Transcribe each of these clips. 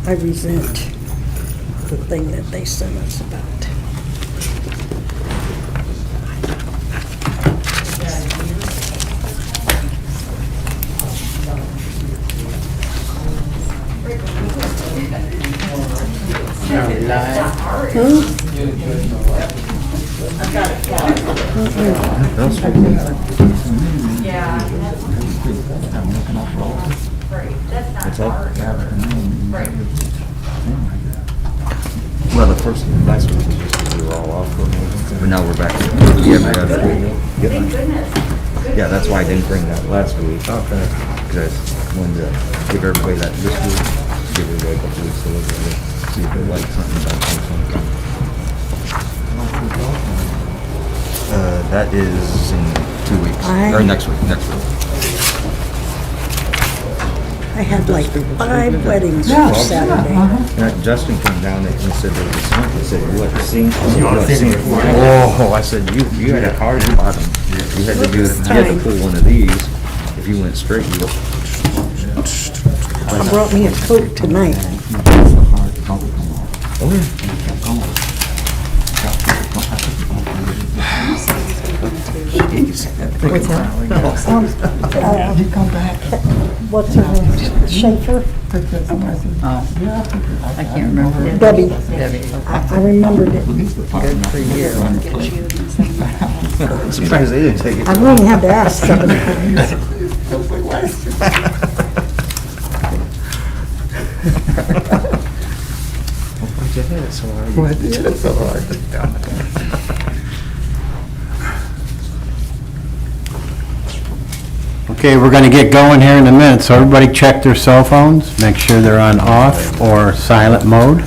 I resent the thing that they sent us about. Well, the first last week we were all off for a minute, but now we're back. Yeah, that's why I didn't bring that last week. Okay. Because I wanted to give everybody that this week, give everybody a couple weeks to look at it, see if they like something about something. That is in 2 weeks, or next week. I had like 5 weddings for Saturday. Justin came down and he said there was a sink. He said, you want to sink? Oh, I said, you had a hard bottom. You had to do, you had to pull one of these. If you went straight, you would. I brought me a coat tonight. Oh, yeah. What's her name? Schaefer? I can't remember. Debbie. Debbie. I remembered it. Good for you. I'm surprised they didn't take it. I really had to ask 7 times. Why'd you hit it so hard? Why'd you hit it so hard? Okay, we're going to get going here in a minute, so everybody check their cell phones, make sure they're on off or silent mode.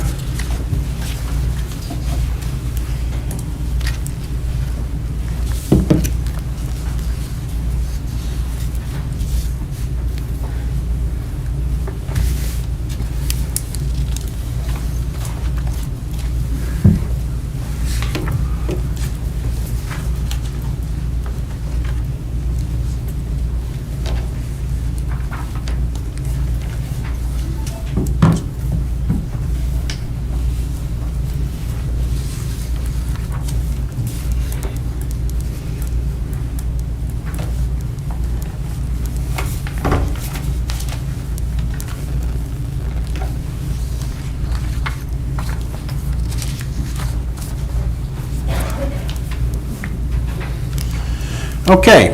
Okay,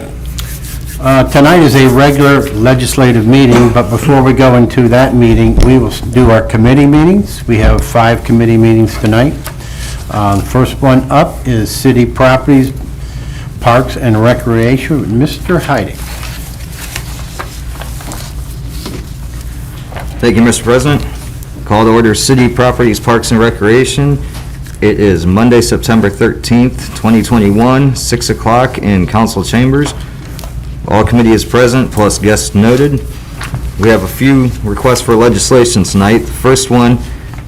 tonight is a regular legislative meeting, but before we go into that meeting, we will do our committee meetings. We have 5 committee meetings tonight. The first one up is City Properties, Parks and Recreation, Mr. Heiding. Thank you, Mr. President. Call to order City Properties, Parks and Recreation. It is Monday, September 13th, 2021, 6 o'clock in council chambers. All committee is present, plus guests noted. We have a few requests for legislation tonight. The first one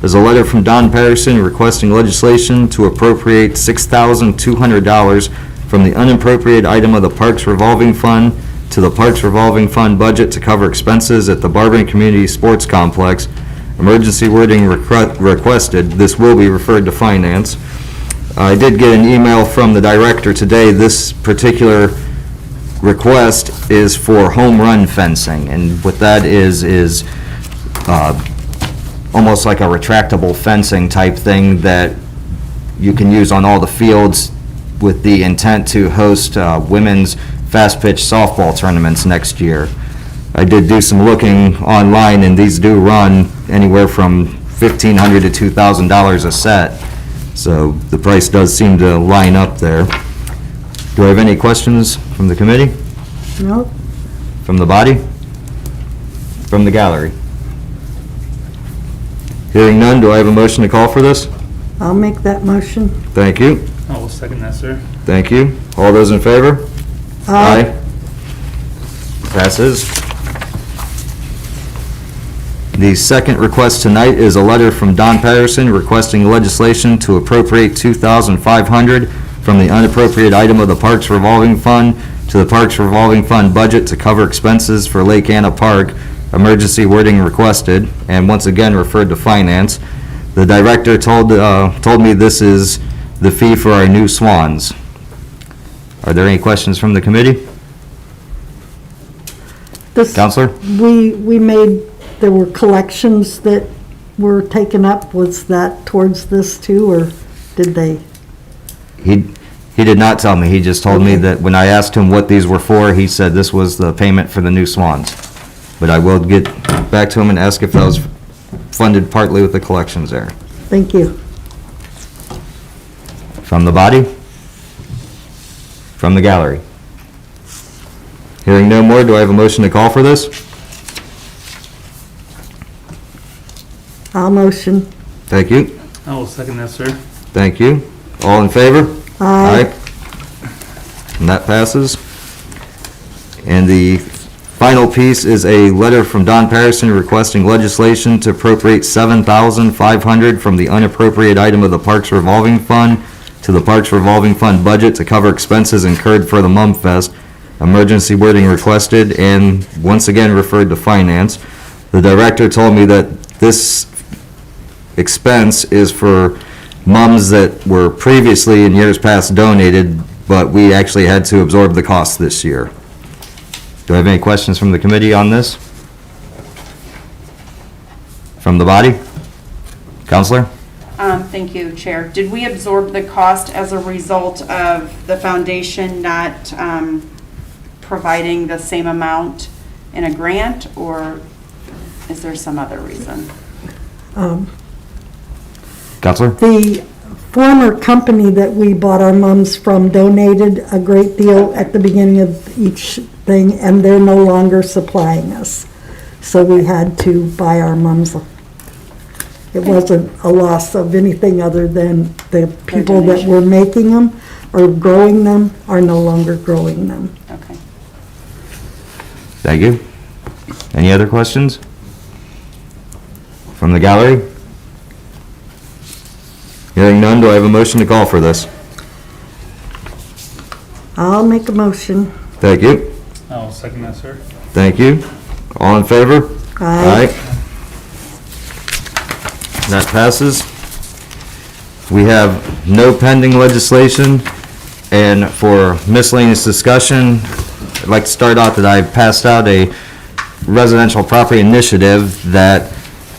is a letter from Don Patterson requesting legislation to appropriate $6,200 from the unappropriated item of the Parks Revolving Fund to the Parks Revolving Fund budget to cover expenses at the Barberton Community Sports Complex. Emergency wording requested. This will be referred to Finance. I did get an email from the director today. This particular request is for home run fencing, and what that is almost like a retractable fencing type thing that you can use on all the fields with the intent to host women's fast pitch softball tournaments next year. I did do some looking online, and these do run anywhere from $1,500 to $2,000 a set. So the price does seem to line up there. Do I have any questions from the committee? Nope. From the body? From the gallery? Hearing none, do I have a motion to call for this? I'll make that motion. Thank you. I will second that, sir. Thank you. All those in favor? Aye. Passes. The second request tonight is a letter from Don Patterson requesting legislation to appropriate $2,500 from the unappropriated item of the Parks Revolving Fund to the Parks Revolving Fund budget to cover expenses for Lake Anna Park emergency wording requested, and once again referred to finance. The director told me this is the fee for our new swans. Are there any questions from the committee? This- Counselor? We made, there were collections that were taken up. Was that towards this too, or did they? He did not tell me. He just told me Okay. that when I asked him what these were for, he said this was the payment for the new swans. But I will get back to him and ask if that was funded partly with the collections there. Thank you. From the body? From the gallery? Hearing no more, do I have a motion to call for this? I'll motion. Thank you. I will second that, sir. Thank you. All in favor? Aye. And that passes. And the final piece is a letter from Don Patterson requesting legislation to appropriate $7,500 from the unappropriated item of the Parks Revolving Fund to the Parks Revolving Fund budget to cover expenses incurred for the Mum Fest. Emergency wording requested and once again referred to finance. The director told me that this expense is for mums that were previously in years past donated, but we actually had to absorb the cost this year. Do I have any questions from the committee on this? From the body? Counselor? Thank you, Chair. Did we absorb the cost as a result of the foundation not providing the same amount in a grant, or is there some other reason? Counselor? The former company that we bought our mums from donated a great deal at the beginning of each thing, and they're no longer supplying us. So we had to buy our mums. It wasn't a loss of anything other than the people that were making them or growing them are no longer growing them. Okay. Thank you. Any other questions? From the gallery? Hearing none, do I have a motion to call for this? I'll make a motion. Thank you. I will second that, sir. Thank you. All in favor? Aye. That passes. We have no pending legislation, and for miscellaneous discussion, I'd like to start out that I passed out a residential property initiative that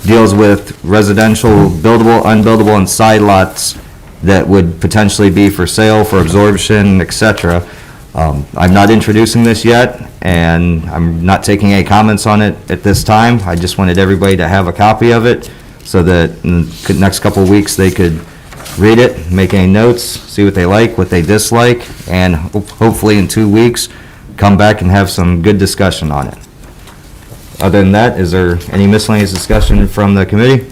deals with residential buildable, unbuildable, and side lots that would potentially be for sale, for absorption, etc. I'm not introducing this yet, and I'm not taking any comments on it at this time. I just wanted everybody to have a copy of it so that in the next couple of weeks they could read it, make any notes, see what they like, what they dislike, and hopefully in 2 weeks, come back and have some good discussion on it. Other than that, is there any miscellaneous discussion from the committee?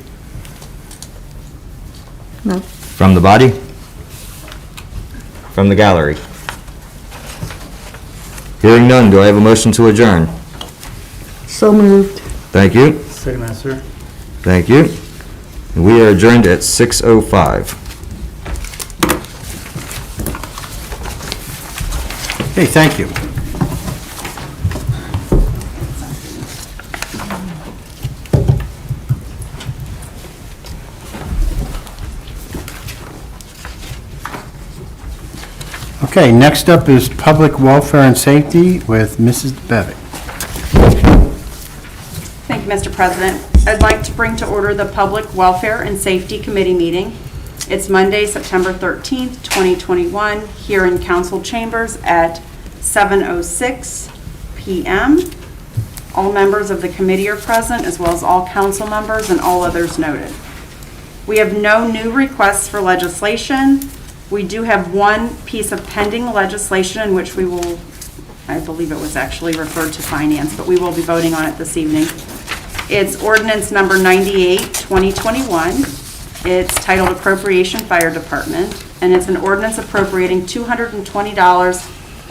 No. From the body? From the gallery? Hearing none, do I have a motion to adjourn? So moved. Thank you. Second that, sir. Thank you. We are adjourned at 6:05. Okay, thank you. Okay, next up is Public Welfare and Safety with Mrs. Bevick. Thank you, Mr. President. I'd like to bring to order the Public Welfare and Safety Committee meeting. It's Monday, September 13th, 2021, here in Council Chambers at 7:06 p.m. All members of the committee are present, as well as all council members and all others noted. We have no new requests for legislation. We do have one piece of pending legislation in which we will, I believe it was actually referred to finance, but we will be voting on it this evening. It's ordinance number 98, 2021. It's titled Appropriation Fire Department, and it's an ordinance appropriating $220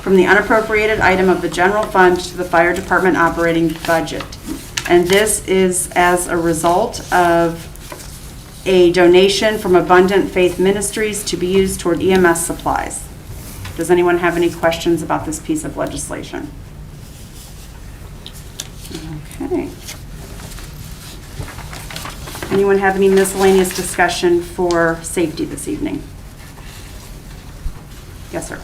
from the unappropriated item of the general fund to the fire department operating budget. And this is as a result of a donation from Abundant Faith Ministries to be used toward EMS supplies. Does anyone have any questions about this piece of legislation? Okay. Anyone have any miscellaneous discussion for safety this evening? Yes, sir.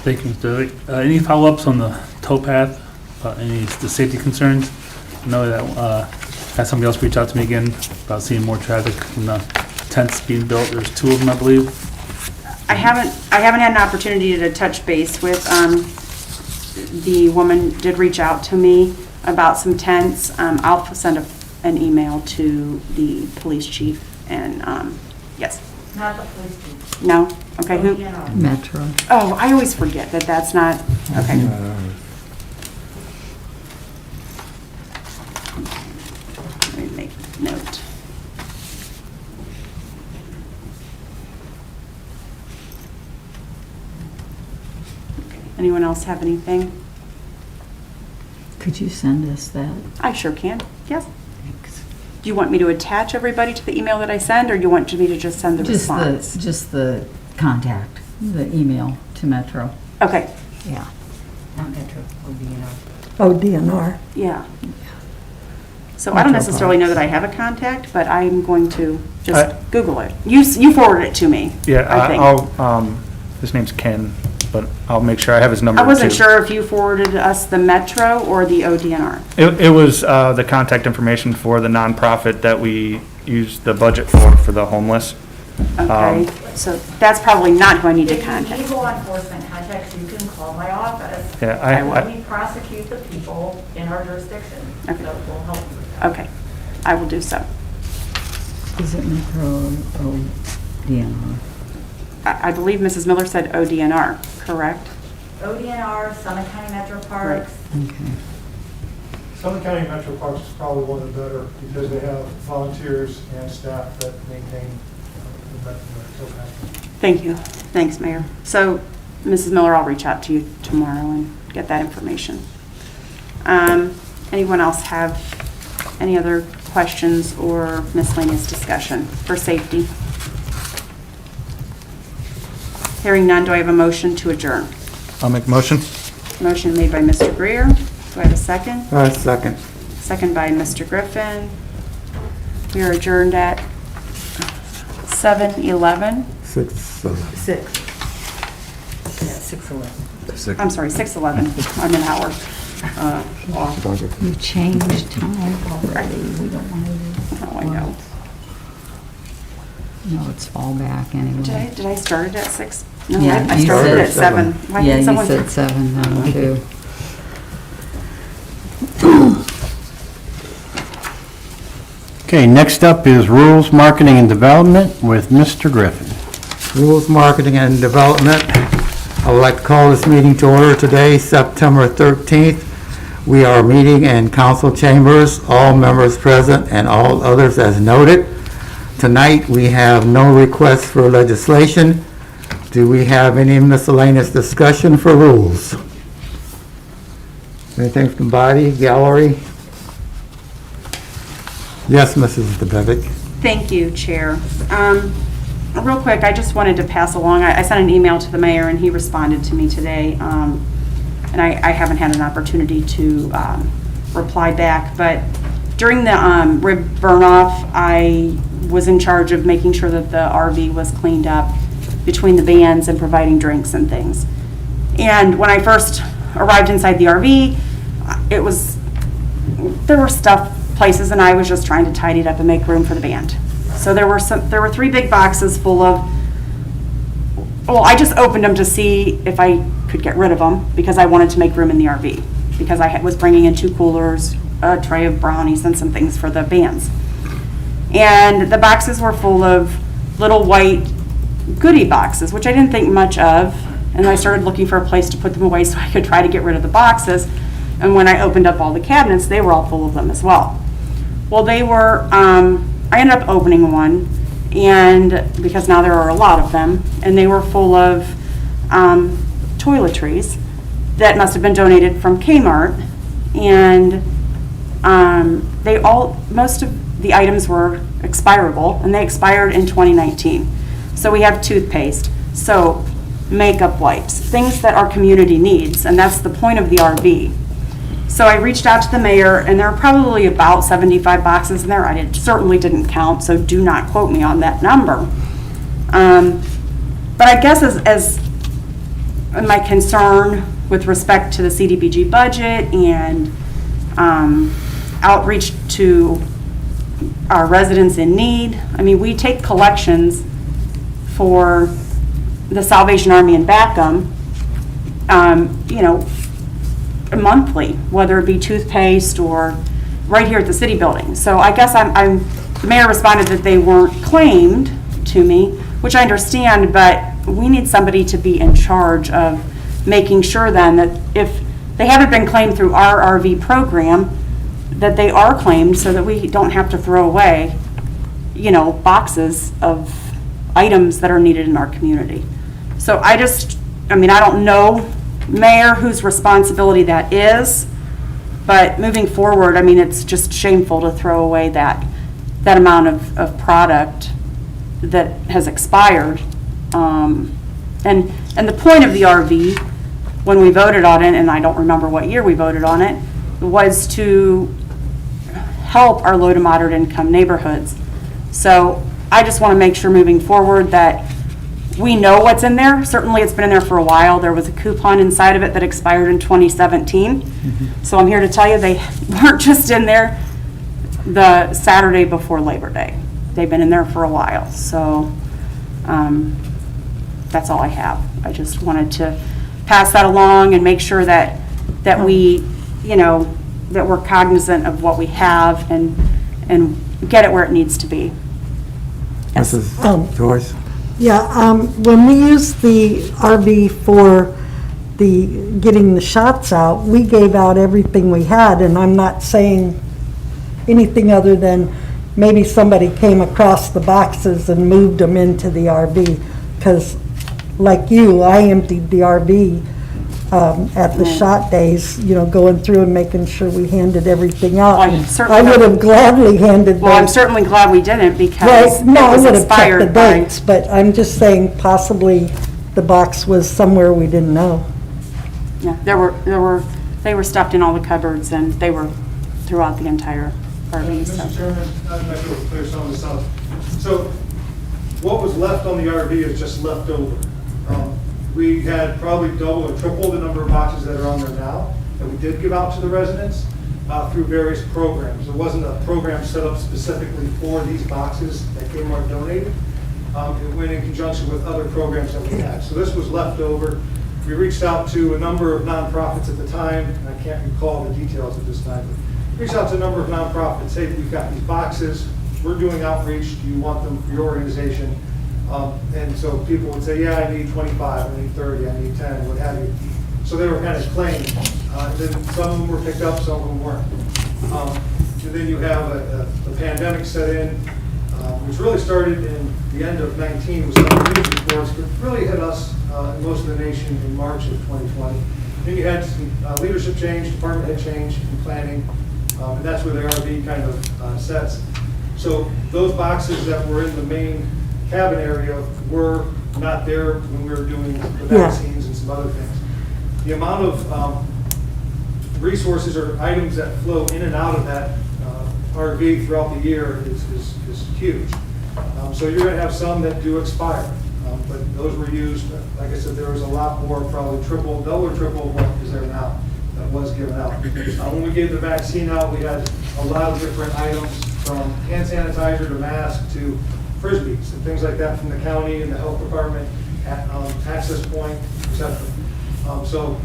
Thank you, Mr. Levick. Any follow-ups on the towpath, the safety concerns? I know that, had somebody else reach out to me again about seeing more traffic from the tents being built. There's 2 of them, I believe. I haven't had an opportunity to touch base with, the woman did reach out to me about some tents. I'll send an email to the police chief and, yes. Not the police chief. No? Okay, who? Metro. Oh, I always forget that that's not, okay. Let me make a note. Okay. Anyone else have anything? Could you send us that? I sure can, yes. Thanks. Do you want me to attach everybody to the email that I send, or you want me to just send the response? Just the contact, the email to Metro. Okay, Yeah. Not Metro, ODNR. Oh, DNR. yeah. So I don't necessarily know that I have a contact, but I'm going to just Google it. You forwarded it to me, Yeah, I think. I'll, his name's Ken, but I'll make sure I have his number I wasn't too. sure if you forwarded us the Metro or the ODNR. It was the contact information for the nonprofit that we use the budget for the homeless. Okay, so that's probably not who I need to If you contact. need law enforcement contacts, you can call my office. Yeah, And we prosecute the people in our jurisdiction, so Okay. we'll help you. Okay, I will do so. Is it Metro or DNR? I believe Mrs. Miller said ODNR, correct? ODNR, Summit County Metro Parks. Okay. Summit County Metro Parks is probably one of the better because they have volunteers and staff that maintain the towpath. Thank you. Thanks, Mayor. So, Mrs. Miller, I'll reach out to you tomorrow and get that information. Anyone else have any other questions or miscellaneous discussion for safety? Hearing none, do I have a motion to adjourn? I'll make a motion. Motion made by Mr. Greer. Do I have a second? Second. Second by Mr. Griffin. We are adjourned at 7:11. 6. Yeah, 6:11. I'm sorry, 6:11. I'm an hour off. You changed time already. We don't want to do Oh, I know. No, it's fall back anyway. Did I start it at 6? No, Yeah, I you started said at 7. Why Yeah, did you someone? said 7 now too. Okay, next up is Rules, Marketing, and Development with Mr. Griffin. Rules, Marketing, and Development. I would like to call this meeting to order today, September 13th. We are meeting in council chambers, all members present and all others as noted. Tonight, we have no requests for legislation. Do we have any miscellaneous discussion for rules? Anything from body, gallery? Yes, Mrs. DeBevick. Thank you, Chair. Real quick, I just wanted to pass along, I sent an email to the mayor and he responded to me today. And I haven't had an opportunity to reply back, but during the rib burn-off, I was in charge of making sure that the RV was cleaned up between the bands and providing drinks and things. And when I first arrived inside the RV, there were stuff places and I was just trying to tidy it up and make room for the band. So there were 3 big boxes full of, well, I just opened them to see if I could get rid of them because I wanted to make room in the RV because I was bringing in 2 coolers, a tray of brownies and some things for the bands. And the boxes were full of little white goodie boxes, which I didn't think much of. And I started looking for a place to put them away so I could try to get rid of the boxes. And when I opened up all the cabinets, they were all full of them as well. Well, they were, I ended up opening one, and because now there are a lot of them, and they were full of toiletries that must have been donated from Kmart. And most of the items were expirable, and they expired in 2019. So we have toothpaste, soap, makeup wipes, things that our community needs, and that's the point of the RV. So I reached out to the mayor, and there are probably about 75 boxes in there. Certainly didn't count, so do not quote me on that number. But I guess as my concern with respect to the CDBG budget and outreach to our residents in need, I mean, we take collections for the Salvation Army in Backum, monthly, whether it be toothpaste or right here at the city building. So I guess the mayor responded that they weren't claimed to me, which I understand, but we need somebody to be in charge of making sure then that if they haven't been claimed through our RV program, that they are claimed so that we don't have to throw away, boxes of items that are needed in our community. So I don't know, Mayor, whose responsibility that is, but moving forward, it's just shameful to throw away that amount of product that has expired. And the point of the RV, when we voted on it, and I don't remember what year we voted on it, was to help our low to moderate income neighborhoods. So I just want to make sure moving forward that we know what's in there. Certainly it's been in there for a while. There was a coupon inside of it that expired in 2017. So I'm here to tell you they weren't just in there the Saturday before Labor Day. They've been in there for a while. So that's all I have. I just wanted to pass that along and make sure that we, that we're cognizant of what we have and get it where it needs to be. Yes. Mrs. Joyce? Yeah, when we used the RV for getting the shots out, we gave out everything we had, and I'm not saying anything other than maybe somebody came across the boxes and moved them into the RV, because like you, I emptied the RV at the shot days, going through and making sure we handed everything out. I would have gladly handed Well, I'm those. certainly glad we didn't because Right, no, it I was would have checked the expired by. dates, but I'm just saying possibly the box was somewhere we didn't know. Yeah, they were stuffed in all the cupboards and they were throughout the entire RV. so. Mr. Chairman, I'd like to clear some of this up. So what was left on the RV is just left over. We had probably double or triple the number of boxes that are on there now that we did give out to the residents through various programs. There wasn't a program set up specifically for these boxes that Kmart donated. It went in conjunction with other programs that we had. So this was left over. We reached out to a number of nonprofits at the time, and I can't recall the details at this time, but reached out to a number of nonprofits, hey, we've got these boxes, we're doing outreach, do you want them for your organization? And so people would say, yeah, I need 25, I need 30, I need 10, what have you. So they were kind of claimed. Then some of them were picked up, some of them weren't. And then you have the pandemic set in, which really started in the end of 19 with some news reports, but really hit us and most of the nation in March of 2020. Then you had some leadership change, department head change in planning, and that's where the RV kind of sets. So those boxes that were in the main cabin area were not there when we were doing the vaccines and some other things. The amount of resources or items that flow in and out of that RV throughout the year is huge. So you're going to have some that do expire, but those were used, like I said, there was a lot more, probably double or triple what is there now that was given out. When we gave the vaccine out, we had a lot of different items from hand sanitizer to mask to Frisbees and things like that from the county and the health department, access point, etc. So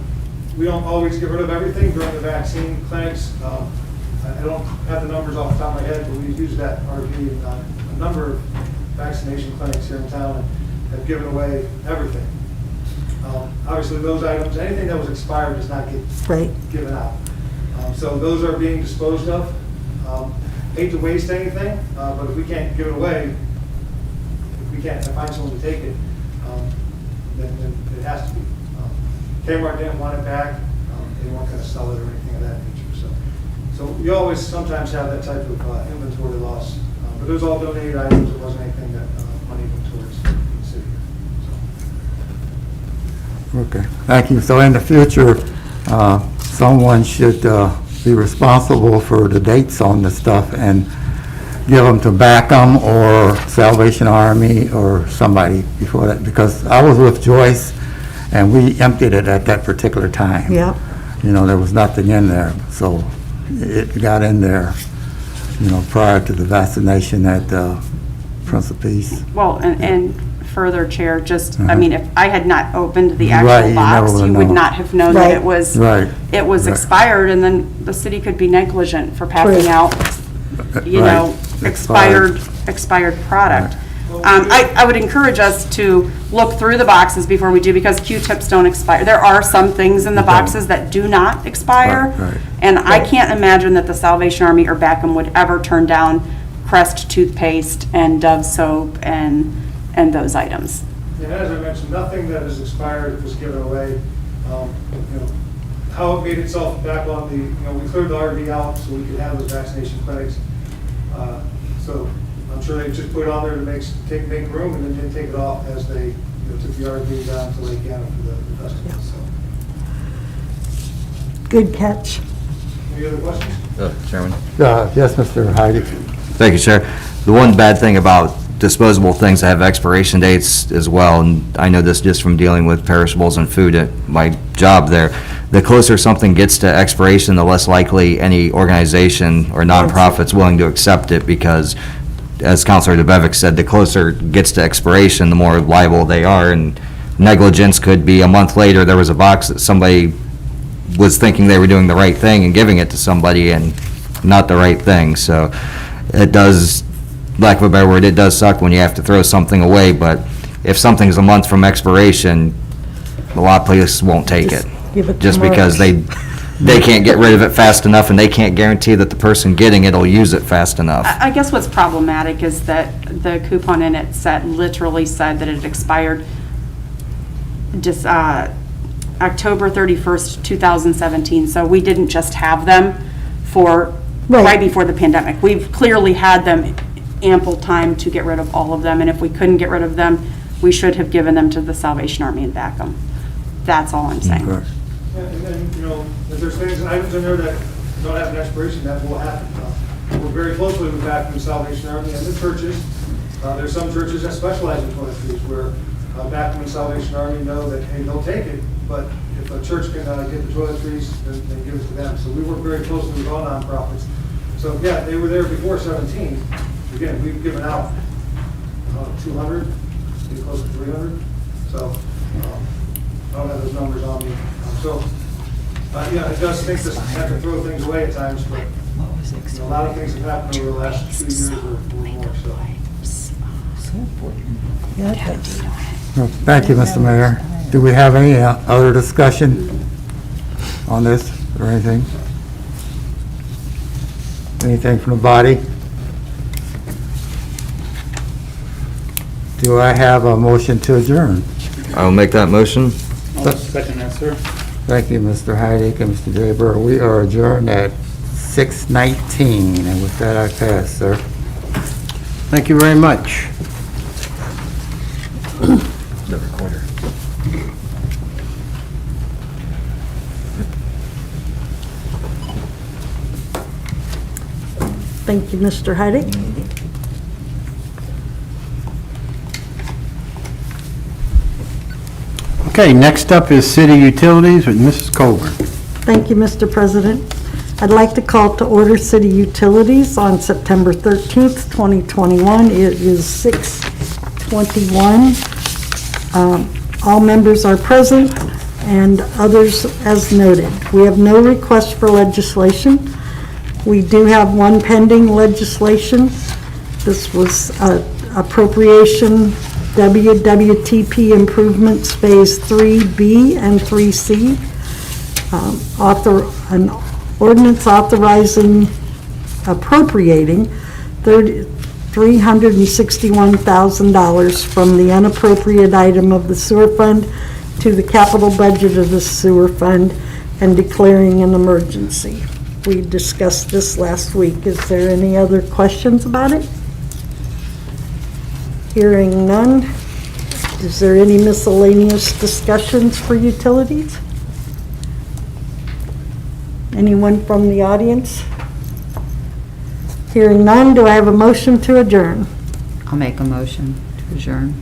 we don't always get rid of everything during the vaccine clinics. I don't have the numbers off the top of my head, but we've used that RV in a number of vaccination clinics here in town and have given away everything. Obviously, those items, anything that was expired does not get given out. So those are being disposed of. Hate to waste anything, but if we can't give it away, if we can't find someone to take it, then it has to be. Kmart didn't want it back. They weren't going to sell it or anything of that nature. So you always sometimes have that type of inventory loss. But it was all donated items. It wasn't anything that money went towards the city. So. Okay, thank you. So in the future, someone should be responsible for the dates on the stuff and give them to Backham or Salvation Army or somebody before that, because I was with Joyce and we emptied it at that particular time. Yeah. You know, there was nothing in there, so it got in there, you know, prior to the vaccination at Prince of Peace. Well, and further, Chair, just, I mean, if I had not opened the actual Right, you never box, would you would know. not have known that Right. it was, Right. it was Right. expired, and then the city could be negligent for passing True. out, you Right. know, expired product. I would encourage us to look through the boxes before we do, because Q-tips don't expire. There are some things in the boxes that do not expire. Right, right. And I can't imagine that the Salvation Army or Backham would ever turn down Crest toothpaste and Dove soap and those items. And as I mentioned, nothing that is expired was given away. You know, how it made itself back on the, you know, we cleared the RV out so we could have those vaccination clinics. So I'm sure they just put it on there to make room, and then didn't take it off as they, you know, took the RV down to Lake Anna for the festival, so. Good catch. Any other questions? Chairman? Yes, Mr. Heidi. Thank you, Chair. The one bad thing about disposable things that have expiration dates as well, and I know this just from dealing with perishables and food at my job there, the closer something gets to expiration, the less likely any organization or nonprofit's willing to accept it, because, as Councilor DeBevick said, the closer it gets to expiration, the more liable they are, and negligence could be a month later, there was a box that somebody was thinking they were doing the right thing and giving it to somebody and not the right thing. So it does, lack of a better word, it does suck when you have to throw something away, but if something's a month from expiration, a lot of places won't take Just it. give it to Just because Mark. they can't get rid of it fast enough, and they can't guarantee that the person getting it will use it fast enough. I guess what's problematic is that the coupon in it literally said that it expired just October 31st, 2017. So we didn't just have them for right before the pandemic. We've clearly had them ample time to get rid of all of them, and if we couldn't get rid of them, we should have given them to the Salvation Army and Backham. That's all I'm saying. Correct. Yeah, and then, you know, if there's things, items in there that don't have an expiration, that will happen. We're very closely with Backham Salvation Army and the churches. There's some churches that specialize in toiletries where Backham and Salvation Army know that, hey, they'll take it, but if a church can get the toiletries, then give it to them. So we work very closely with all nonprofits. So, yeah, they were there before 17. Again, we've given out 200, maybe close to 300. So I don't have those numbers on me. So, yeah, it does think this, have to throw things away at times, but you know, a lot of things have happened over the last 2 years or more, so. Yeah, that's- Well, thank you, Mr. Mayor. Do we have any other discussion on this or anything? Anything from the body? Do I have a motion to adjourn? I will make that motion. I'll second that, sir. Thank you, Mr. Heidick and Mr. Draper. We are adjourned at 6:19, and with that, I pass, sir. Thank you very much. The recorder. Thank you, Mr. Heidick. Okay, next up is City Utilities with Mrs. Colburn. Thank you, Mr. President. I'd like to call to order City Utilities on September 13th, 2021. It is 6:21. All members are present and others as noted. We have no request for legislation. We do have one pending legislation. This was appropriation WWTP improvements Phase 3B and 3C. An ordinance authorizing appropriating $361,000 from the unappropriated item of the sewer fund to the capital budget of the sewer fund and declaring an emergency. We discussed this last week. Is there any other questions about it? Hearing none. Is there any miscellaneous discussions for utilities? Anyone from the audience? Hearing none, do I have a motion to adjourn? I'll make a motion to adjourn.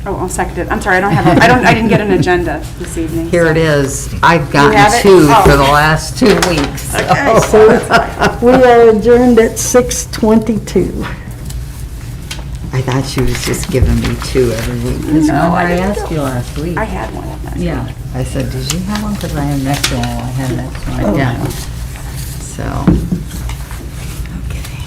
Oh, I'll second it. I'm sorry, I didn't get an agenda this evening. Here it is. I've have gotten it? 2 Oh. for the last 2 weeks. Okay, so- so that's fine. We are adjourned at 6:22. I thought she was just giving me 2 every week. 'Cause No, remember I I didn't asked you last week. I had one of them. Yeah, I said, did you have one? Because I have next one. I had next one. Oh. Yeah. So, okay.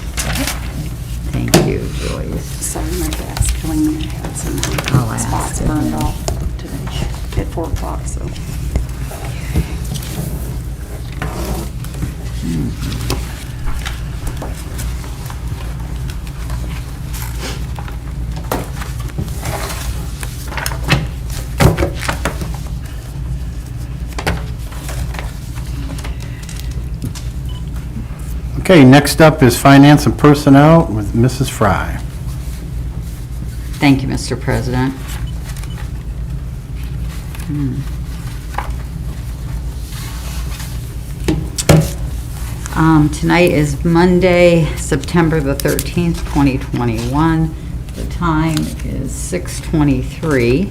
Thank you, Joyce. Sorry, my gas killing me. I had some I'll ask spots it. burned off today at 4 o'clock, so. Okay, next up is Finance and Personnel with Mrs. Fry. Thank you, Mr. President. Tonight is Monday, September the 13th, 2021. The time is 6:23.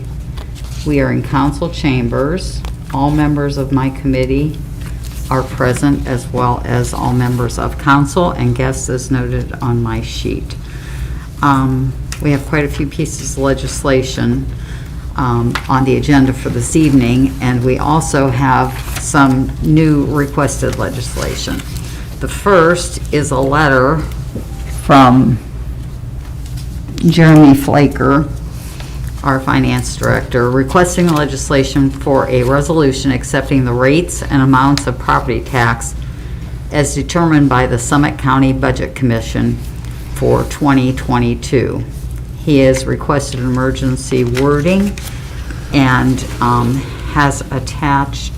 We are in council chambers. All members of my committee are present, as well as all members of council and guests as noted on my sheet. We have quite a few pieces of legislation on the agenda for this evening, and we also have some new requested legislation. The first is a letter from Jeremy Flaker, our finance director, requesting legislation for a resolution accepting the rates and amounts of property tax as determined by the Summit County Budget Commission for 2022. He has requested emergency wording and has attached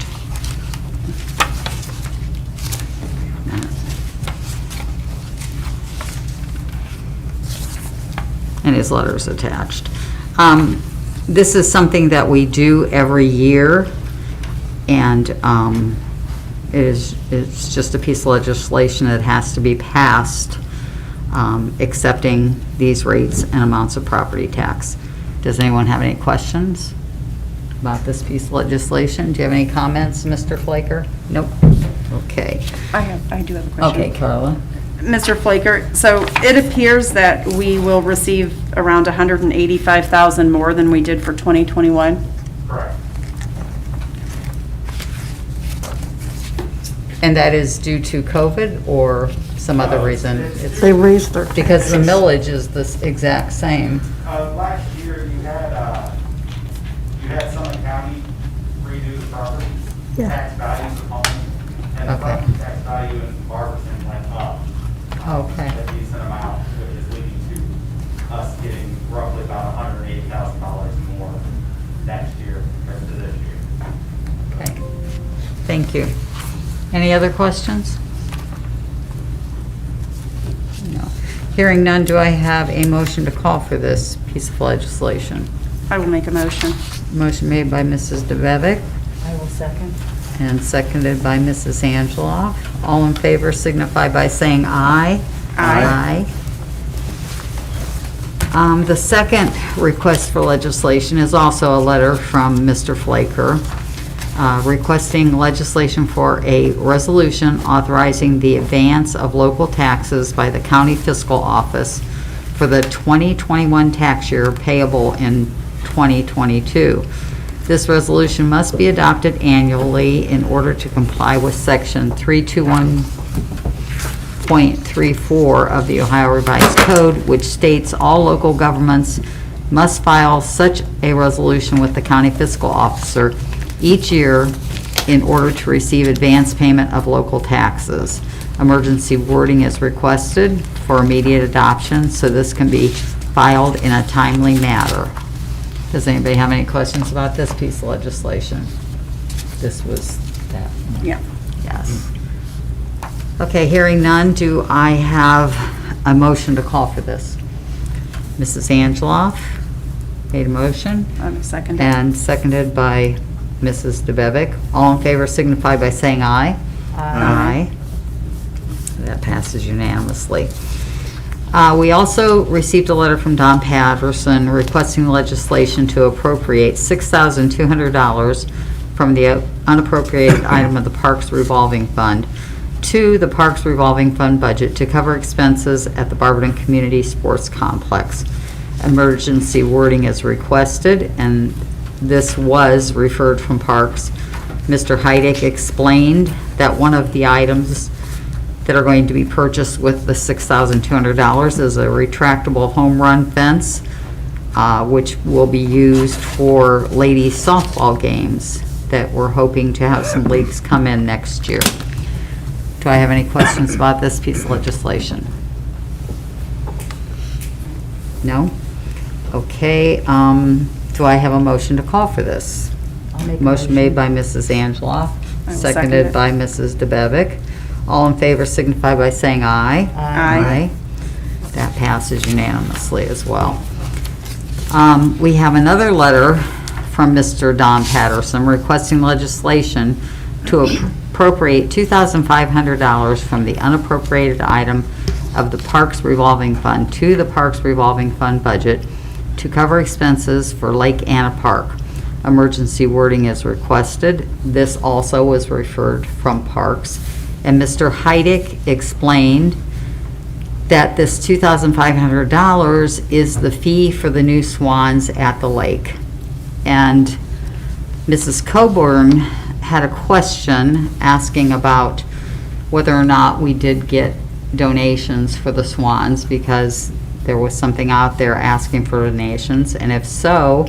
and his letter's attached. This is something that we do every year, and it's just a piece of legislation that has to be passed, accepting these rates and amounts of property tax. Does anyone have any questions about this piece of legislation? Do you have any comments, Mr. Flaker? Nope. Okay. I do have a question. Okay, Carla. Mr. Flaker, so it appears that we will receive around 185,000 more than we did for 2021? Correct. And that is due to COVID or some other reason? It's They raised their because the millage is the exact same. Last year, you had Summit County redo the property, Yeah. tax values of homes, and the Okay. property tax value in Barberton went up. Okay. A decent amount, which is leading to us getting roughly about $180,000 more next year compared to this year. Okay. Thank you. Any other questions? No. Hearing none, do I have a motion to call for this piece of legislation? I will make a motion. Motion made by Mrs. DeVevick I will second. and seconded by Mrs. Angeloff. All in favor signify by saying aye. Aye. The second request for legislation is also a letter from Mr. Flaker, requesting legislation for a resolution authorizing the advance of local taxes by the county fiscal office for the 2021 tax year payable in 2022. This resolution must be adopted annually in order to comply with Section 321.34 of the Ohio Revised Code, which states all local governments must file such a resolution with the county fiscal officer each year in order to receive advance payment of local taxes. Emergency wording is requested for immediate adoption, so this can be filed in a timely manner. Does anybody have any questions about this piece of legislation? This was that. Yeah. Yes. Okay, hearing none, do I have a motion to call for this? Mrs. Angeloff made a motion I'm second. and seconded by Mrs. DeBevick. All in favor signify by saying aye. Aye. That passes unanimously. We also received a letter from Don Patterson requesting legislation to appropriate $6,200 from the unappropriated item of the Parks Revolving Fund to the Parks Revolving Fund budget to cover expenses at the Barberton Community Sports Complex. Emergency wording is requested, and this was referred from Parks. Mr. Heidick explained that one of the items that are going to be purchased with the $6,200 is a retractable home run fence, which will be used for ladies softball games that we're hoping to have some leagues come in next year. Do I have any questions about this piece of legislation? No? Okay, do I have a motion to call for this? Motion made by Mrs. Angela, I will second seconded it. by Mrs. DeBevick. All in favor signify by saying aye. Aye. That passes unanimously as well. We have another letter from Mr. Don Patterson requesting legislation to appropriate $2,500 from the unappropriated item of the Parks Revolving Fund to the Parks Revolving Fund budget to cover expenses for Lake Anna Park. Emergency wording is requested. This also was referred from Parks. And Mr. Heidick explained that this $2,500 is the fee for the new swans at the lake. And Mrs. Coburn had a question asking about whether or not we did get donations for the swans, because there was something out there asking for donations, and if so,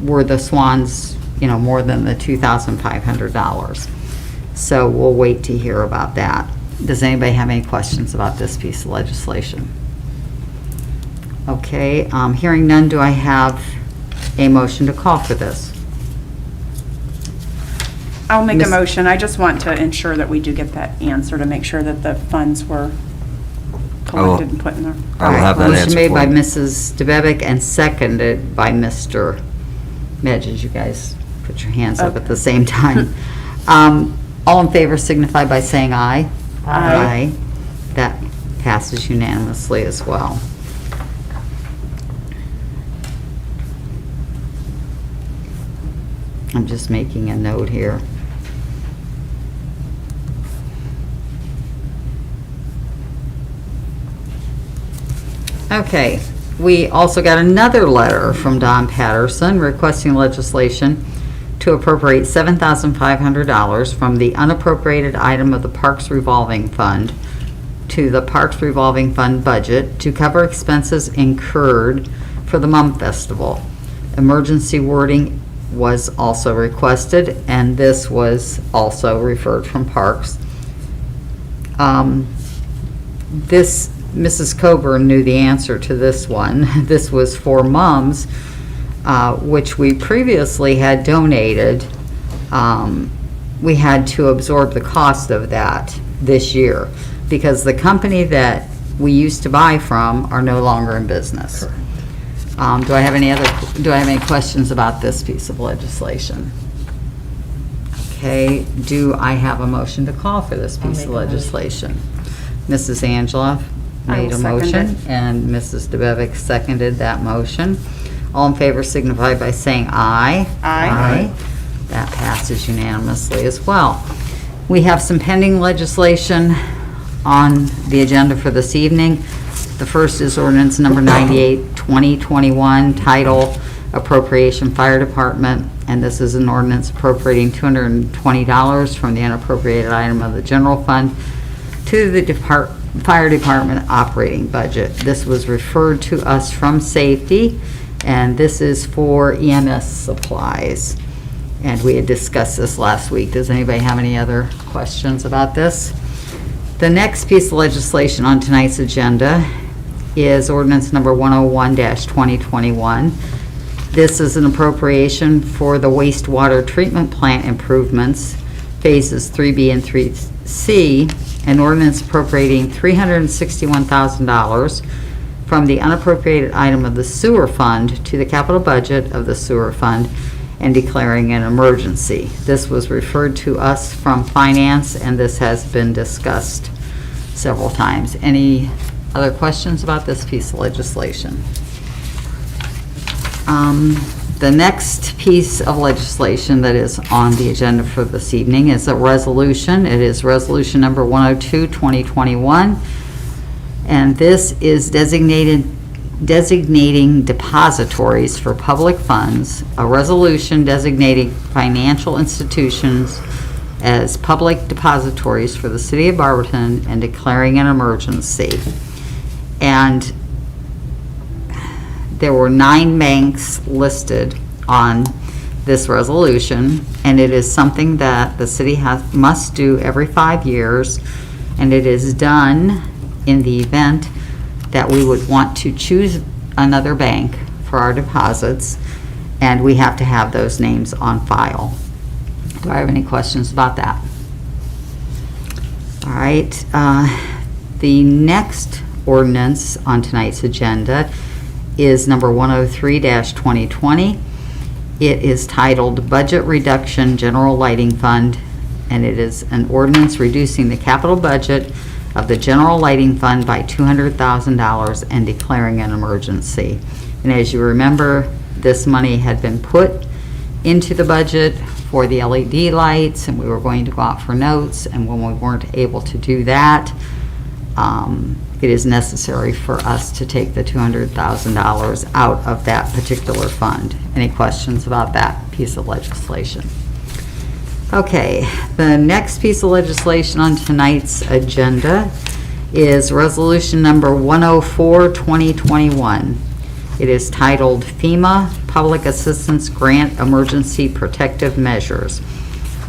were the swans, more than the $2,500? So we'll wait to hear about that. Does anybody have any questions about this piece of legislation? Okay, hearing none, do I have a motion to call for this? I'll make a Miss- motion. I just want to ensure that we do get that answer to make sure that the funds were collected and put in there. I will have that Motion answer made for by you. Mrs. DeBevick and seconded by Mr. Medges. You guys put your hands up at the same time. All in favor signify by saying aye. Aye. That passes unanimously as well. I'm just making a note here. Okay, we also got another letter from Don Patterson requesting legislation to appropriate $7,500 from the unappropriated item of the Parks Revolving Fund to the Parks Revolving Fund budget to cover expenses incurred for the Mum Festival. Emergency wording was also requested, and this was also referred from Parks. Mrs. Coburn knew the answer to this one. This was for mums, which we previously had donated. We had to absorb the cost of that this year because the company that we used to buy from are no longer in business. Do I have any questions about this piece of legislation? Okay, do I have a motion to call for this piece of legislation? Mrs. Angela I will made a second motion, it. and Mrs. DeBevick seconded that motion. All in favor signify by saying aye. Aye. That passes unanimously as well. We have some pending legislation on the agenda for this evening. The first is ordinance number 98, 2021, title Appropriation Fire Department, and this is an ordinance appropriating $220 from the unappropriated item of the general fund to the fire department operating budget. This was referred to us from safety, and this is for EMS supplies. And we had discussed this last week. Does anybody have any other questions about this? The next piece of legislation on tonight's agenda is ordinance number 101-2021. This is an appropriation for the wastewater treatment plant improvements, phases 3B and 3C, an ordinance appropriating $361,000 from the unappropriated item of the sewer fund to the capital budget of the sewer fund and declaring an emergency. This was referred to us from finance, and this has been discussed several times. Any other questions about this piece of legislation? The next piece of legislation that is on the agenda for this evening is a resolution. It is resolution number 102, 2021. And this is designating depositories for public funds, a resolution designating financial institutions as public depositories for the city of Barberton and declaring an emergency. And there were 9 banks listed on this resolution, and it is something that the city must do every 5 years, and it is done in the event that we would want to choose another bank for our deposits, and we have to have those names on file. Do I have any questions about that? All right, the next ordinance on tonight's agenda is number 103-2020. It is titled Budget Reduction General Lighting Fund, and it is an ordinance reducing the capital budget of the General Lighting Fund by $200,000 and declaring an emergency. And as you remember, this money had been put into the budget for the LED lights, and we were going to go out for notes, and when we weren't able to do that, it is necessary for us to take the $200,000 out of that particular fund. Any questions about that piece of legislation? Okay, the next piece of legislation on tonight's agenda is resolution number 104, 2021. It is titled FEMA Public Assistance Grant Emergency Protective Measures.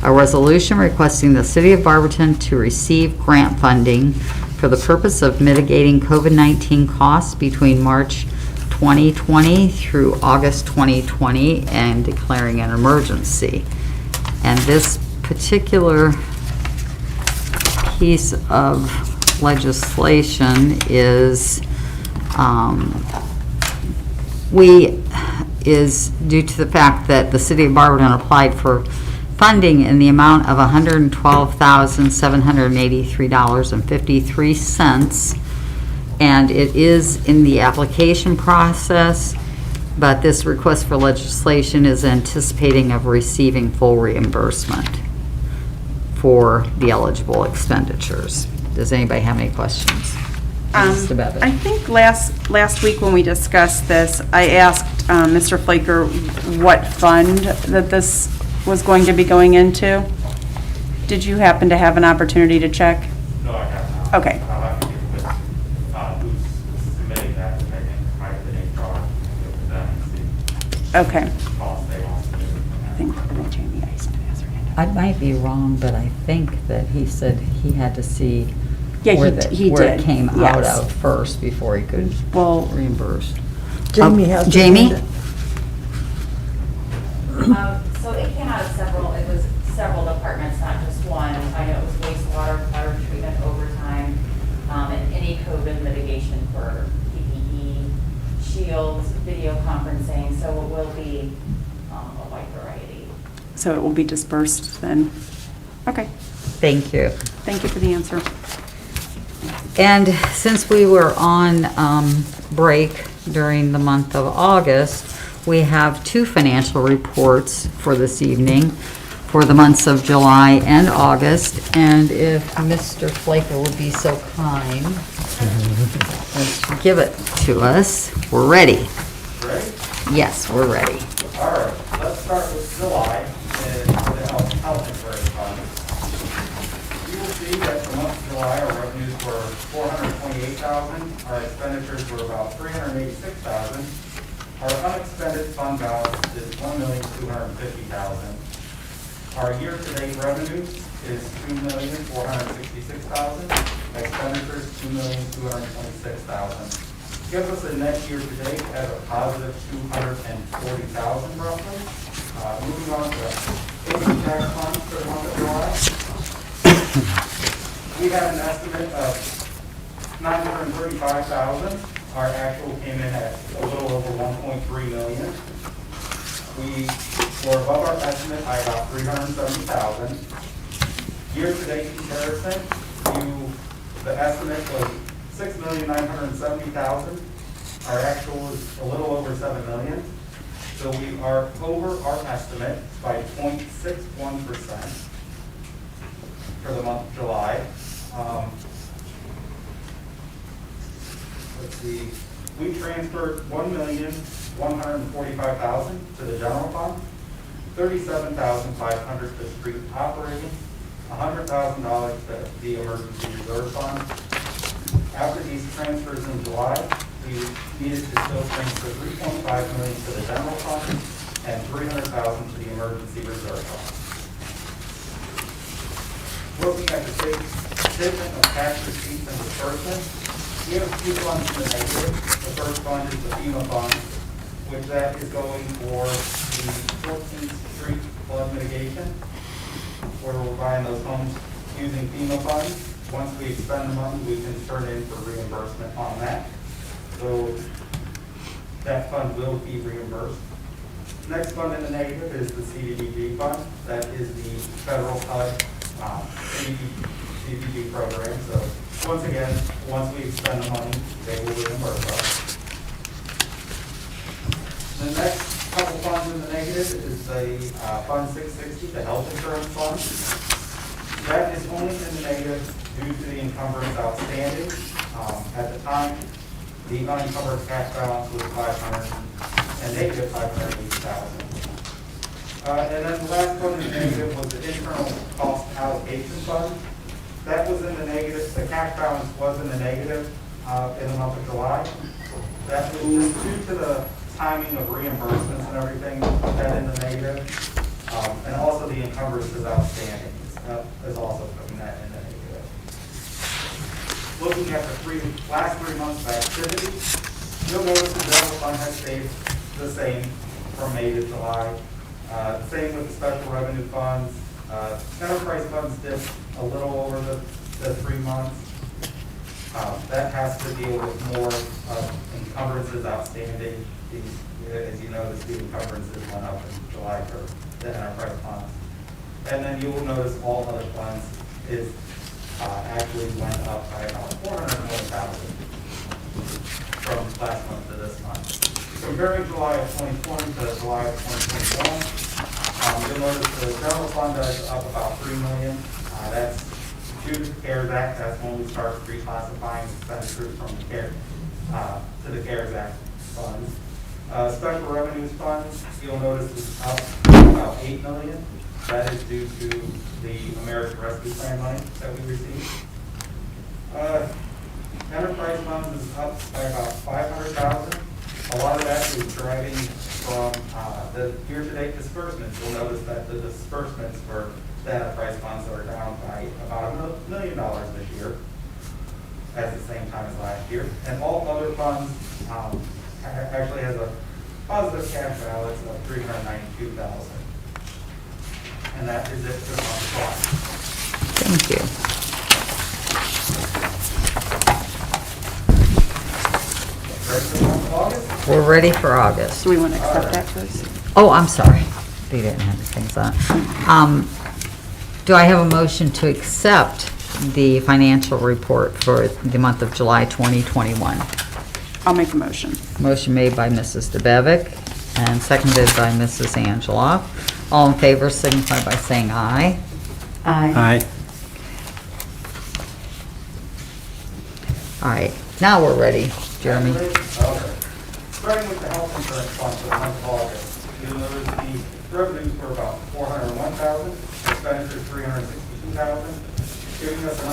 A resolution requesting the city of Barberton to receive grant funding for the purpose of mitigating COVID-19 costs between March 2020 through August 2020 and declaring an emergency. And this particular piece of legislation is due to the fact that the city of Barberton applied for funding in the amount of $112,783.53, and it is in the application process, but this request for legislation is anticipating of receiving full reimbursement for the eligible expenditures. Does anybody have any questions? Mr. Bevan. I think last week when we discussed this, I asked Mr. Flaker what fund that this was going to be going into. Did you happen to have an opportunity to check? No, I have not. Okay. I'll have to get with who's submitting that, which I think might have been HR, with them and see Okay. what costs they want to do. I think Jamie has her hand up. I might be wrong, but I think that he said he had to see Yeah, where he it did, came out yes. of first before he could Well- reimburse. Jamie has. her Jamie? hand up. So it came out of several departments, not just one. I know it was wastewater, water treatment, overtime, and any COVID mitigation for PPE, shields, video conferencing, so it will be a wide variety. So it will be dispersed then? Okay. Thank you. Thank you for the answer. And since we were on break during the month of August, we have 2 financial reports for this evening for the months of July and August. And if Mr. Flaker would be so kind as to give it to us, we're ready. Ready? Yes, we're ready. All right, let's start with July and the health insurance fund. You will see that the month of July, our revenues were $428,000, our expenditures were about $386,000. Our unexpended fund balance is $1,250,000. Our year-to-date revenue is $2,466,000. Expenditures $2,226,000. Gives us a net year-to-date as a positive $240,000 roughly. Moving on to income tax funds for the month of July. We have an estimate of $935,000 our actual came in at a little over 1.3 million. We were above our estimate by about 370,000. Year-to-date comparison, the estimate was 6,970,000. Our actual was a little over 7 million. So we are over our estimate by 0.61% for the month of July. Let's see, we transferred 1,145,000 to the general fund, 37,500 to street operating, $100,000 to the emergency reserve fund. After these transfers in July, we needed to still transfer 3.5 million to the general fund and 300,000 to the emergency reserve fund. Looking at the statement of tax receipts and disbursements, we have two funds in the negative. The first fund is the FEMA fund, which that is going for the 14th Street flood mitigation, where we're buying those homes using FEMA funds. Once we expend the money, we can turn in for reimbursement on that. So that fund will be reimbursed. Next fund in the negative is the CDBG fund. That is the federal HUD CDBG program. So once again, once we expend the money, they will reimburse us. The next couple funds in the negative is the Fund 660, the health insurance fund. That is only in the negative due to the encumbrance outstanding. At the time, the unencumbered cash balance was negative 580,000. And then the last one in the negative was the internal cost allocation fund. That was in the negative. The cash balance was in the negative in the month of July. That was just due to the timing of reimbursements and everything, put that in the negative. And also the encumbrances outstanding is also putting that in the negative. Looking at the last 3 months of activity, you'll notice the general fund has stayed the same from May to July. Same with the special revenue funds. Enterprise funds dipped a little over the 3 months. That has to deal with more encumbrances outstanding. As you notice, the encumbrances went up in July for the enterprise funds. And then you will notice all other funds actually went up by about 420,000 from last month to this month. Comparing July of 2020 to July of 2021, you'll notice the general fund is up about 3 million. That's due to the CARES Act. That's when we start reclassifying expenditures from the CARES to the CARES Act funds. Special revenues funds, you'll notice is up about 8 million. That is due to the American Rescue Plan money that we received. Enterprise funds is up by about 500,000. A lot of that is deriving from the year-to-date disbursements. You'll notice that the disbursements for the enterprise funds are down by about $1 million this year, at the same time as last year. And all other funds actually has a positive cash balance of 392,000. And that is it for the month of July. Thank you. Ready for the month of August? We're ready for August. Do we want to accept that first? Oh, I'm sorry. They didn't have the things on. Do I have a motion to accept the financial report for the month of July 2021? I'll make a motion. Motion made by Mrs. DeBevick and seconded by Mrs. Angela. All in favor signify by saying aye. Aye. All right, now we're ready, Jeremy. Okay. Starting with the health insurance fund for the month of August, you'll notice the revenues were about 401,000, expenditures 362,000, giving us an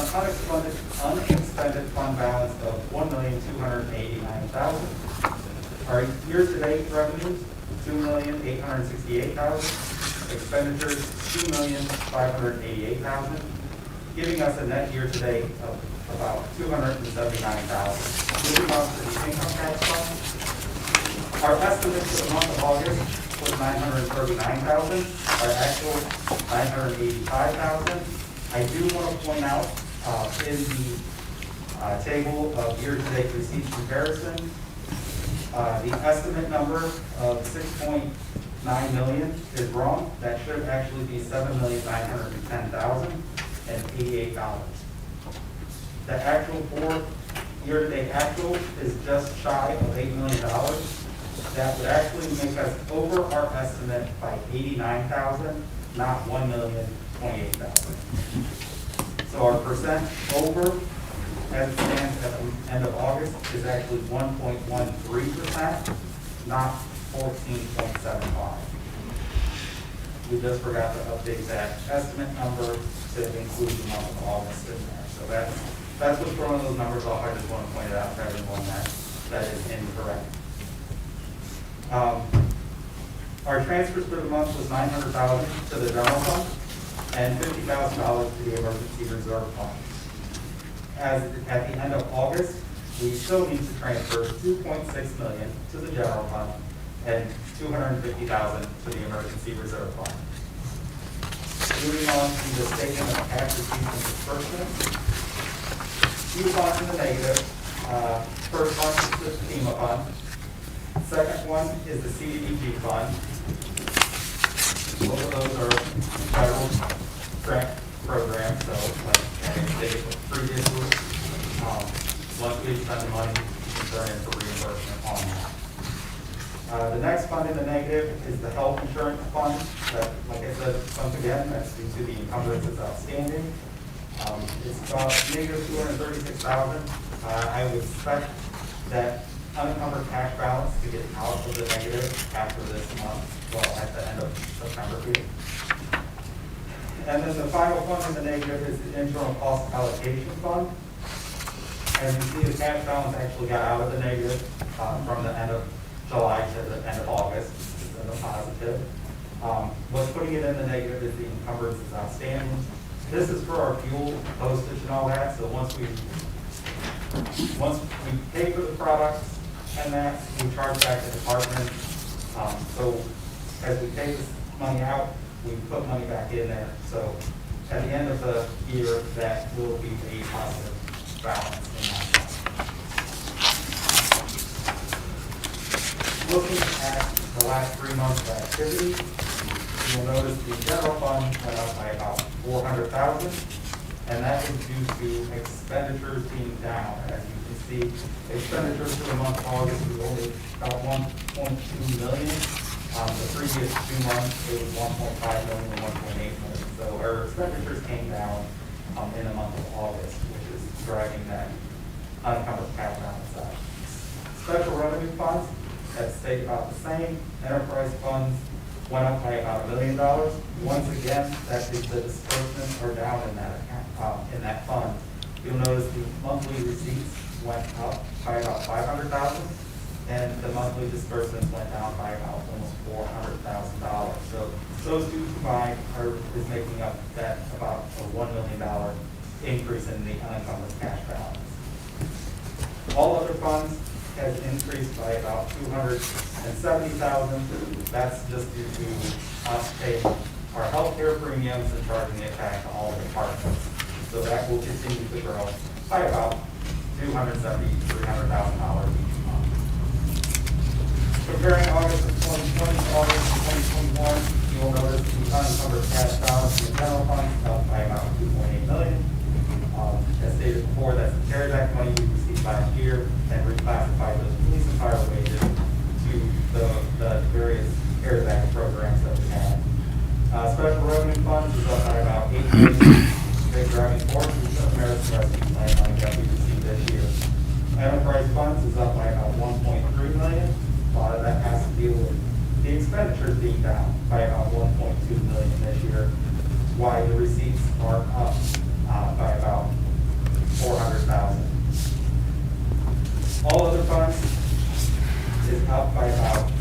unexpended fund balance of 1,289,000. Our year-to-date revenues, 2,868,000, expenditures 2,588,000, giving us a net year-to-date of about 279,000. Moving on to the income tax fund, our estimate for the month of August was 939,000. Our actual 985,000. I do want to point out in the table of year-to-date receipt comparison. The estimate number of 6.9 million is wrong. That should actually be $7,910,088. The actual for year-to-date actual is just shy of $8 million. That would actually make us over our estimate by $89,000, not $1,028,000. So our percent over, as it stands at the end of August, is actually 1.13%, not 14.75. We just forgot to update that estimate number to include the month of August in there. So that's what's throwing those numbers off. I just want to point it out to everyone that is incorrect. Our transfers for the month was $900,000 to the general fund and $50,000 to the emergency reserve fund. As at the end of August, we still need to transfer $2.6 million to the general fund and $250,000 to the emergency reserve fund. Moving on to the statement of cash receipts and disbursements. Few funds in the negative. First one is the FEMA fund. Second one is the CDBG fund. Both of those are federal grant programs, so like I stated previously, once we spend the money, we can turn in for reimbursement on that. The next fund in the negative is the health insurance fund. That, like I said, once again, that's due to the encumbrances outstanding. It's about negative $236,000. I would expect that unencumbered cash balance to get out of the negative after this month, well, at the end of September here. And then the final fund in the negative is the internal cost allocation fund. As you see, the cash balance actually got out of the negative from the end of July to the end of August. It's in the positive. What's putting it in the negative is the encumbrances outstanding. This is for our fuel, postage, and all that. So once we pay for the products and that, we charge back the department. So as we take this money out, we put money back in there. So at the end of the year, that will be a positive balance in that fund. Looking at the last 3 months of activity, you'll notice the general fund went up by about $400,000, and that is due to expenditures being down. As you can see, expenditures for the month of August was only about $1.2 million. The previous 2 months, it was $1.5 million and $1.8 million. So our expenditures came down in the month of August, which is driving that unencumbered cash balance up. Special revenue funds have stayed about the same. Enterprise funds went up by about $1 million. Once again, that is the disbursements are down in that account, in that fund. You'll notice the monthly receipts went up by about $500,000, and the monthly disbursements went down by about almost $400,000. So those two combined is making up that about a $1 million increase in the unencumbered cash balance. All other funds has increased by about $270,000. That's just due to us paying our healthcare premiums and charging it back to all the departments. So that will continue to grow by about $270,000 to $300,000 each month. Comparing August of 2020 to August of 2021, you will notice the unencumbered cash balance in the general fund up by about $2.8 million. As stated before, that's the CARES Act money we received last year and reclassified those police and fire wages to the various CARES Act programs that we had. Special revenue funds is up by about $8 million. Big driving force is the American Rescue Plan money that we received this year. Enterprise funds is up by about $1.3 million. A lot of that has to deal with the expenditures being down by about $1.2 million this year. Why the receipts are up by about $400,000. All other funds is up by about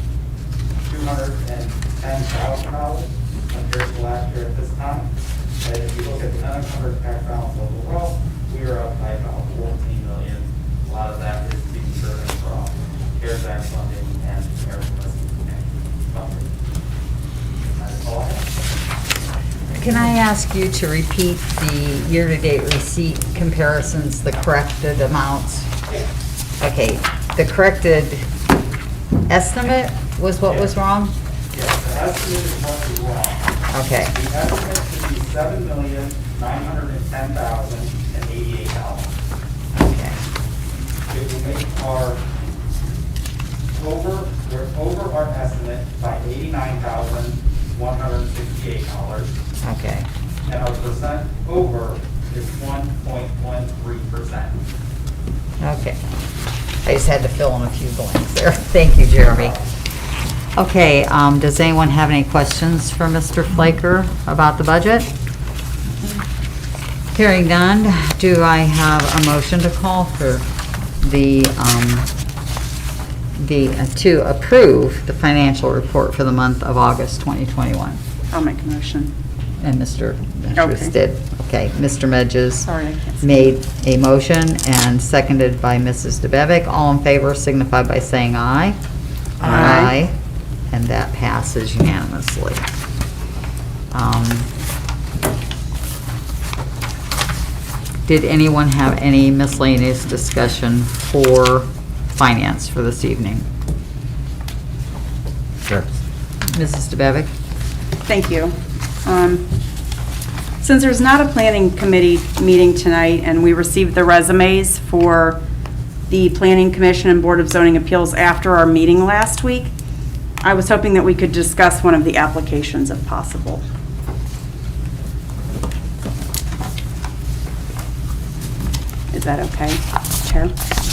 $210,000 compared to last year at this time. And if you look at the unencumbered cash balance overall, we are up by about $14 million. A lot of that is being driven from CARES Act funding and American Rescue Plan funding. That's all I have. Can I ask you to repeat the year-to-date receipt comparisons, the corrected amounts? Okay, the corrected estimate was what was wrong? Yes, the estimate is what is wrong. Okay, The estimate should be $7,910,088. okay, It will make we're over our estimate by $89,168. okay. And our percent over is 1.13%. Okay. I just had to fill in a few blanks there. Thank you, Jeremy. Okay, does anyone have any questions for Mr. Flaker about the budget? Hearing none, do I have a motion to call for to approve the financial report for the month of August 2021? I'll make a motion. And Mr. Medges Okay. did. Okay, Mr. Medges Sorry, I can't see. made a motion and seconded by Mrs. DeBevick. All in favor signify by saying aye. Aye. And that passes unanimously. Did anyone have any miscellaneous discussion for finance for this evening? Sure. Mrs. DeBevick? Thank you. Since there's not a planning committee meeting tonight, and we received the resumes for the Planning Commission and Board of Zoning Appeals after our meeting last week, I was hoping that we could discuss one of the applications if possible. Is that okay, Chair?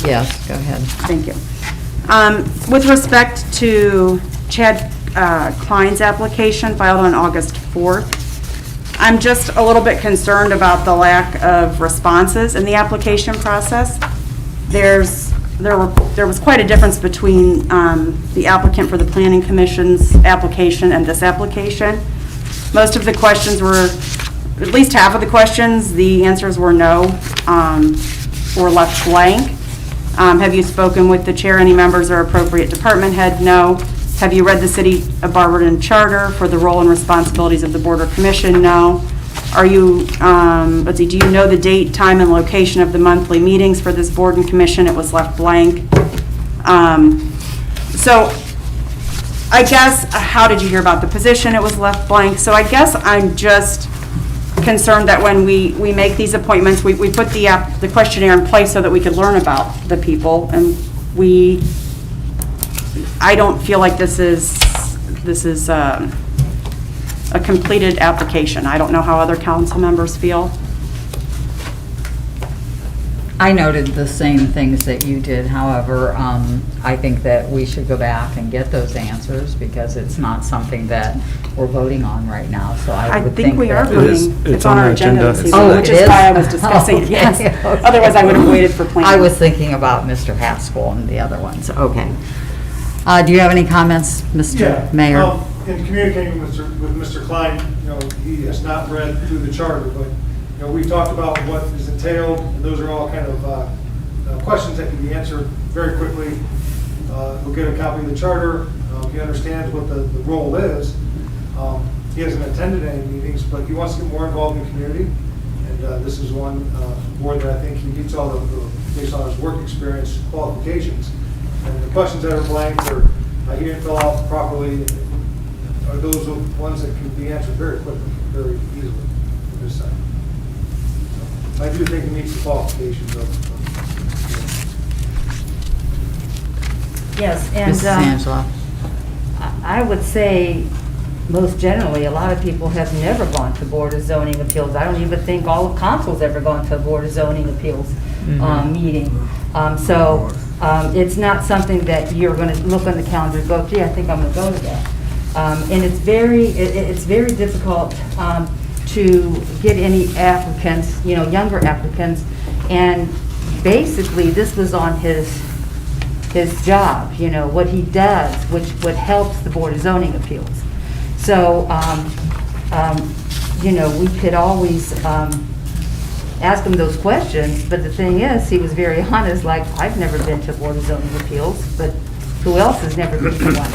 Yes, go ahead. Thank you. With respect to Chad Klein's application filed on August 4th, I'm just a little bit concerned about the lack of responses in the application process. There was quite a difference between the applicant for the Planning Commission's application and this application. Most of the questions were, at least half of the questions, the answers were no, or left blank. Have you spoken with the chair, any members or appropriate department head? No. Have you read the City of Barberton Charter for the role and responsibilities of the Board or Commission? No. Are you, let's see, do you know the date, time, and location of the monthly meetings for this board and commission? It was left blank. So I guess, how did you hear about the position? It was left blank. So I guess I'm just concerned that when we make these appointments, we put the questionnaire in place so that we could learn about the people, and I don't feel like this is a completed application. I don't know how other council members feel. I noted the same things that you did. However, I think that we should go back and get those answers because it's not something that we're voting on right now. So I would think we are that- voting. It's on our agenda this evening, Oh, which it is is? why I was discussing it, Okay, yes. okay. Otherwise, I would have waited for planning. I was thinking about Mr. Haskell and the other ones. Okay. Do you have any comments, Mr. Mayor? In communicating with Mr. Klein, he has not read through the charter, but, we talked about what is entailed, and those are all kind of questions that can be answered very quickly. He'll get a copy of the charter. He understands what the role is. He hasn't attended any meetings, but he wants to get more involved in the community, and this is one board that I think he meets all based on his work experience qualifications. And the questions that are blank or he didn't fill out properly are those ones that can be answered very quickly, very easily from this side. So I do think it meets the qualifications of Yes, and Mrs. Angela? I would say, most generally, a lot of people have never gone to Board of Zoning Appeals. I don't even think all of council's ever gone to a Board of Zoning Appeals meeting. So it's not something that you're going to look on the calendar and go, gee, I think I'm going to go to that. And it's very difficult to get any applicants, younger applicants. And basically, this was on his job, what he does, what helps the Board of Zoning Appeals. So, we could always ask him those questions, but the thing is, he was very honest, like, I've never been to Board of Zoning Appeals, but who else has never been to one?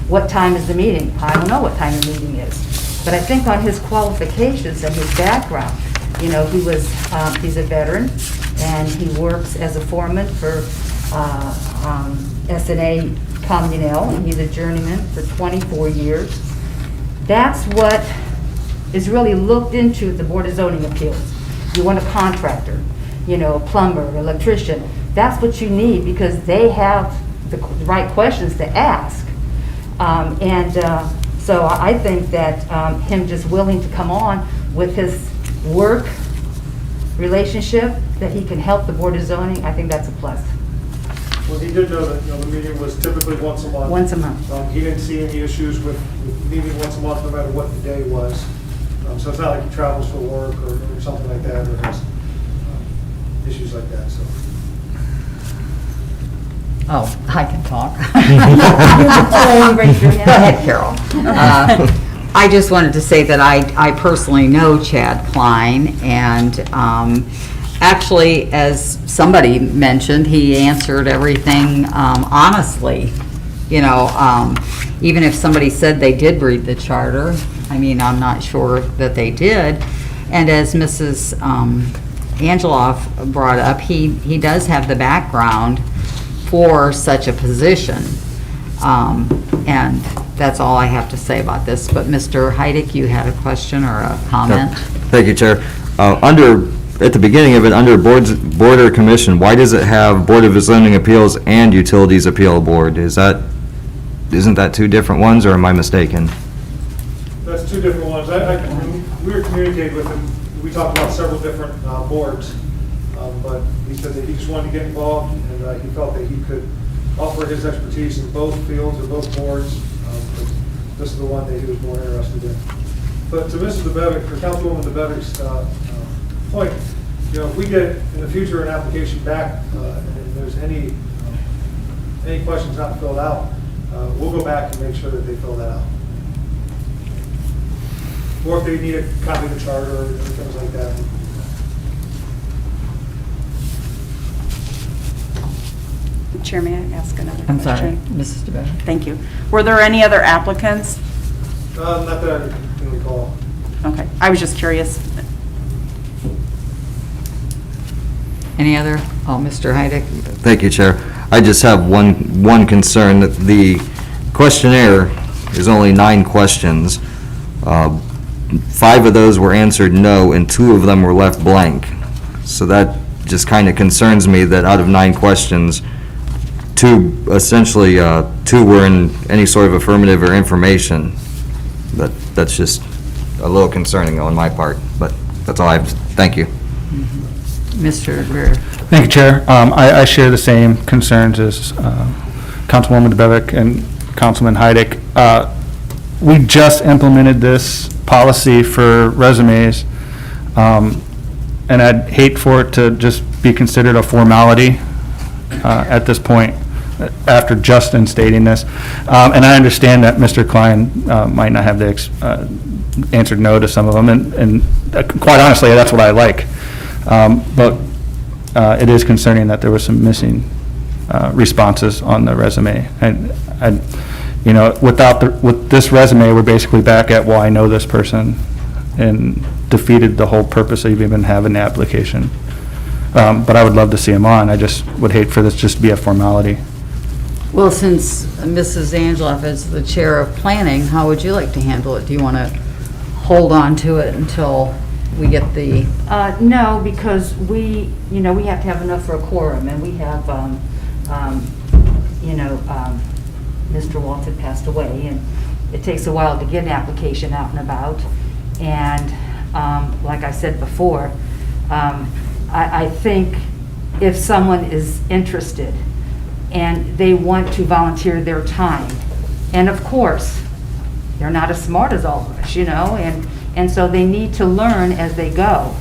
What time is the meeting? I don't know what time the meeting is. But I think on his qualifications and his background, you know, he's a veteran, and he works as a foreman for S&A Communale, and he's a journeyman for 24 years. That's what is really looked into at the Board of Zoning Appeals. You want a contractor, you know, a plumber, electrician. That's what you need, because they have the right questions to ask. So I think that him just willing to come on with his work relationship, that he can help the Board of Zoning, I think that's a plus. Well, he did know that, you know, the meeting was typically once a month. Once a month. He didn't see any issues with meeting once a month, no matter what the day was. So it's not like he travels for work or something like that, or has issues like that, so. Oh, I can talk. Raise your hand. Go ahead, Carol. I just wanted to say that I personally know Chad Klein, and actually, as somebody mentioned, he answered everything honestly. You know, even if somebody said they did read the charter, I mean, I'm not sure that they did. And as Mrs. Angeloff brought up, he does have the background for such a position. And that's all I have to say about this. But Mr. Heidick, you had a question or a comment? Thank you, Chair. At the beginning of it, under Board or Commission, why does it have Board of Zoning Appeals and Utilities Appeal Board? Isn't that two different ones, or am I mistaken? That's two different ones. We were communicating with him. We talked about several different boards, but he said that he just wanted to get involved, and he felt that he could offer his expertise in both fields or both boards. But this is the one that he was more interested in. But to Mrs. DeBevick, or Councilwoman DeBevick's point, you know, if we get in the future an application back, and there's any questions not filled out, we'll go back and make sure that they fill that out. Or if they need a copy of the charter or things like that. Chair, may I ask another I'm question? sorry, Mrs. DeBevick. Thank you. Were there any other applicants? Not that I can recall. Okay, I was just curious. Any other? Oh, Mr. Heidick? Thank you, Chair. I just have one concern, that the questionnaire is only 9 questions. 5 of those were answered no, and 2 of them were left blank. So that just kind of concerns me, that out of 9 questions, 2 were in any sort of affirmative or information. That's just a little concerning on my part, but that's all I have. Thank you. Mr. Greer? Thank you, Chair. I share the same concerns as Councilwoman DeBevick and Councilman Heidick. We just implemented this policy for resumes, and I'd hate for it to just be considered a formality at this point, after Justin stating this. And I understand that Mr. Klein might not have answered no to some of them, and quite honestly, that's what I like. But it is concerning that there were some missing responses on the resume. And you know, with this resume, we're basically back at, well, I know this person, and defeated the whole purpose of even having the application. But I would love to see him on. I just would hate for this just to be a formality. Well, since Mrs. Angeloff is the chair of planning, how would you like to handle it? Do you want to hold on to it until we get the... No, because we have to have enough for a quorum, and we have, Mr. Walton passed away, and it takes a while to get an application out and about. And like I said before, I think if someone is interested and they want to volunteer their time, and of course, they're not as smart as all of us, you know, and so they need to learn as they go.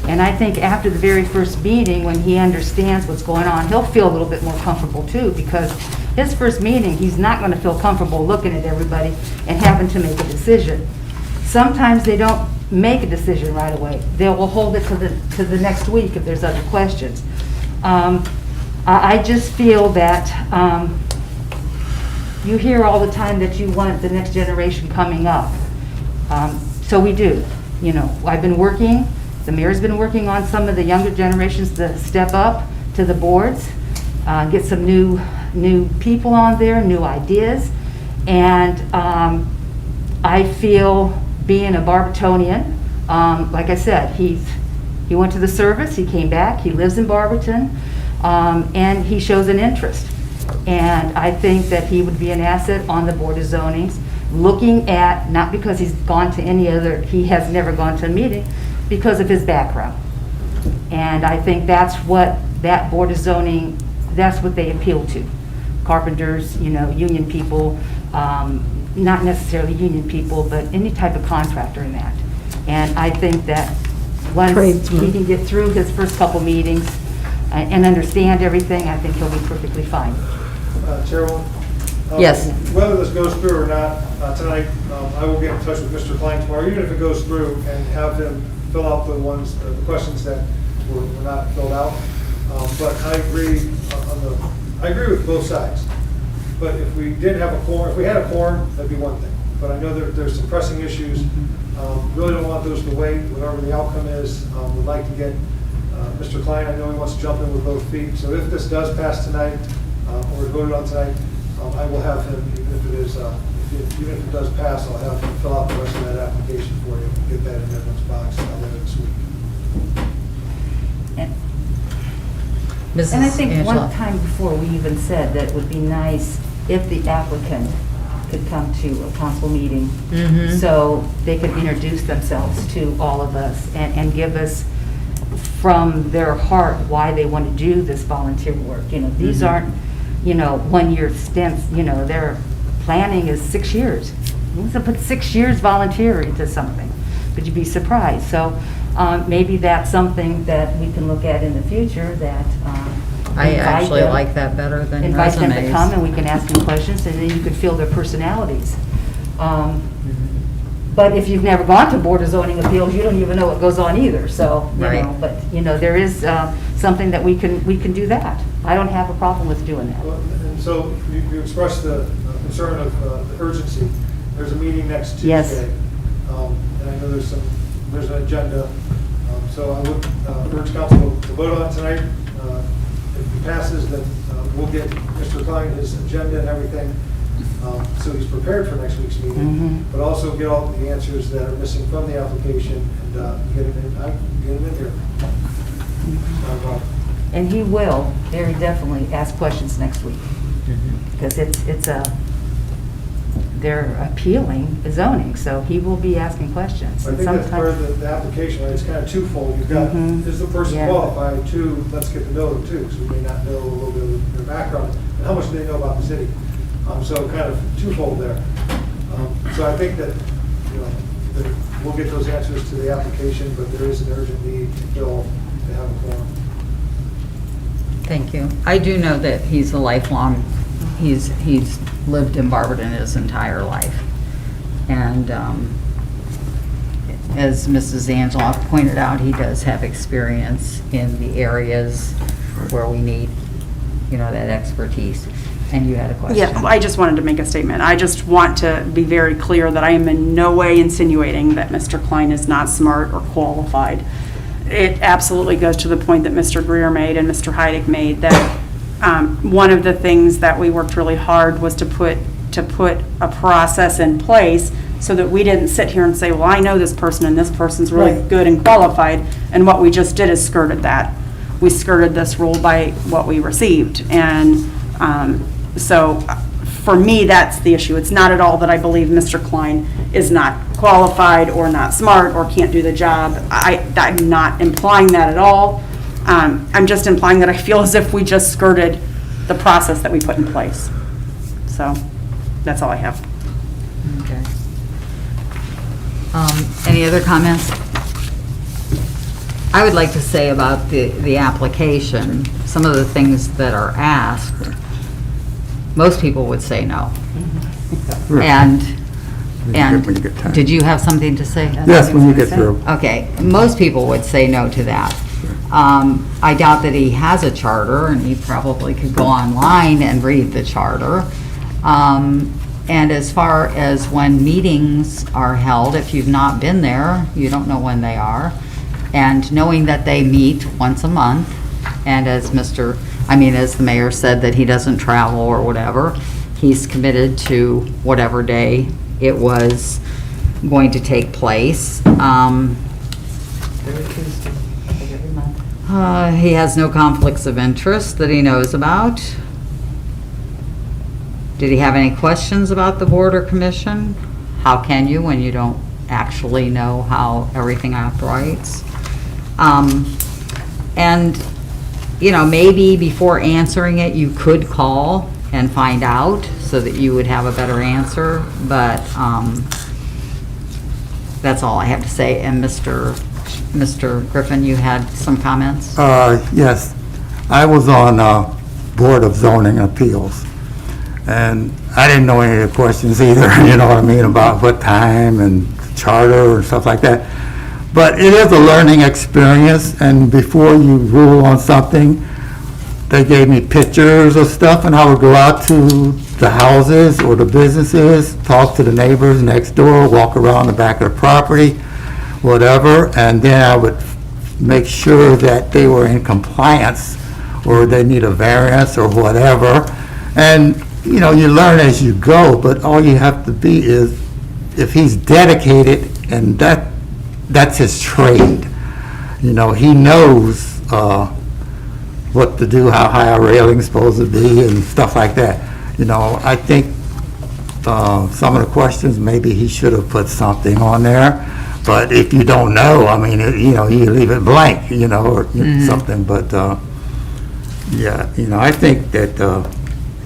And I think after the very first meeting, when he understands what's going on, he'll feel a little bit more comfortable too, because his first meeting, he's not going to feel comfortable looking at everybody and having to make a decision. Sometimes they don't make a decision right away. They will hold it to the next week if there's other questions. I just feel that you hear all the time that you want the next generation coming up So we do, you know, I've been working, the mayor's been working on some of the younger generations to step up to the boards, get some new people on there, new ideas. And I feel, being a Barbertonian, like I said, he went to the service, he came back, he lives in Barberton, and he shows an interest. And I think that he would be an asset on the Board of Zonings, looking at, not because he's gone to any other, he has never gone to a meeting, because of his background. And I think that's what that Board of Zoning, that's what they appeal to. Carpenters, you know, union people, not necessarily union people, but any type of contractor in that. And I think that once Tradesman. he can get through his first couple meetings and understand everything, I think he'll be perfectly fine. Chairwoman? Yes. Whether this goes through or not tonight, I will get in touch with Mr. Klein tomorrow, even if it goes through, and have him fill out the questions that were not filled out. But I agree I agree with both sides. But if we did have a quorum, if we had a quorum, that'd be one thing. But I know there's some pressing issues. Really don't want those to wait, whatever the outcome is. Would like to get Mr. Klein, I know he wants to jump in with both feet. So if this does pass tonight, or voted on tonight, I will have him, even if it does pass, I'll have him fill out the rest of that application for you, get that in everyone's box later this week. Mrs. And I think Angela. one time before, we even said that it would be nice if the applicant could come to a council meeting, so they could introduce themselves to all of us and give us from their heart why they want to do this volunteer work. You know, these aren't, you know, one-year stints, you know, their planning is 6 years. You have to put 6 years volunteer into something, but you'd be surprised. So maybe that's something that we can look at in the future, that I invite actually them- like that better than invite them to come, resumes. and we can ask them questions, and then you can feel their personalities. But if you've never gone to Board of Zoning Appeals, you don't even know what goes on either, so, you Right. know, but, you know, there is something that we can do that. I don't have a problem with doing that. Well, and so you expressed the concern of the urgency. There's a meeting next Tuesday. Yes. And I know there's an agenda. So I would urge council to vote on it tonight. If it passes, then we'll get Mr. Klein his agenda and everything, so he's prepared for next week's meeting, but also get all the answers that are missing from the application and get them in here. Not a problem. And he will very definitely ask questions next week, because they're appealing the zoning, so he will be asking questions. I And think that's part sometimes- of the application, right? It's kind of twofold. You've got, is the person Yeah. qualified? Two, let's get to know them too, because we may not know a little bit of their background, and how much do they know about the city? So kind of twofold there. So I think that, you know, that we'll get those answers to the application, but there is an urgent need to fill, to have a quorum. Thank you. I do know that he's a lifelong, he's lived in Barberton his entire life. And as Mrs. Angela pointed out, he does have experience in the areas where we need, you know, that expertise. And you had a question? Yeah, I just wanted to make a statement. I just want to be very clear that I am in no way insinuating that Mr. Klein is not smart or qualified. It absolutely goes to the point that Mr. Greer made and Mr. Heidick made, that one of the things that we worked really hard was to put a process in place so that we didn't sit here and say, well, I know this person and this person's really Right. good and qualified, and what we just did is skirted that. We skirted this rule by what we received, and so for me, that's the issue. It's not at all that I believe Mr. Klein is not qualified or not smart or can't do the job. I'm not implying that at all. I'm just implying that I feel as if we just skirted the process that we put in place. So that's all I have. Okay. Any other comments? I would like to say about the application, some of the things that are asked, most people would say no. And When you get time. did you have something to say? Yes, when you get through. Okay, most people would say no to that. I doubt that he has a charter, and he probably could go online and read the charter. And as far as when meetings are held, if you've not been there, you don't know when they are. And knowing that they meet once a month, and as the mayor said, that he doesn't travel or whatever, he's committed to whatever day it was going to take place. He has no conflicts of interest that he knows about. Did he have any questions about the board or commission? How can you when you don't actually know how everything operates? And, maybe before answering it, you could call and find out so that you would have a better answer, but that's all I have to say. And Mr. Griffin, you had some comments? Yes, I was on Board of Zoning Appeals, and I didn't know any of the questions either, you know what I mean, about what time and charter and stuff like that. But it is a learning experience, and before you rule on something, they gave me pictures of stuff, and I would go out to the houses or the businesses, talk to the neighbors next door, walk around the back of the property, whatever, and then I would make sure that they were in compliance or they need a variance or whatever. And, you learn as you go, but all you have to be is, if he's dedicated, and that's his trade. He knows what to do, how high a railing's supposed to be and stuff like that. I think some of the questions, maybe he should have put something on there. But if you don't know, you leave it blank, or something. But, I think that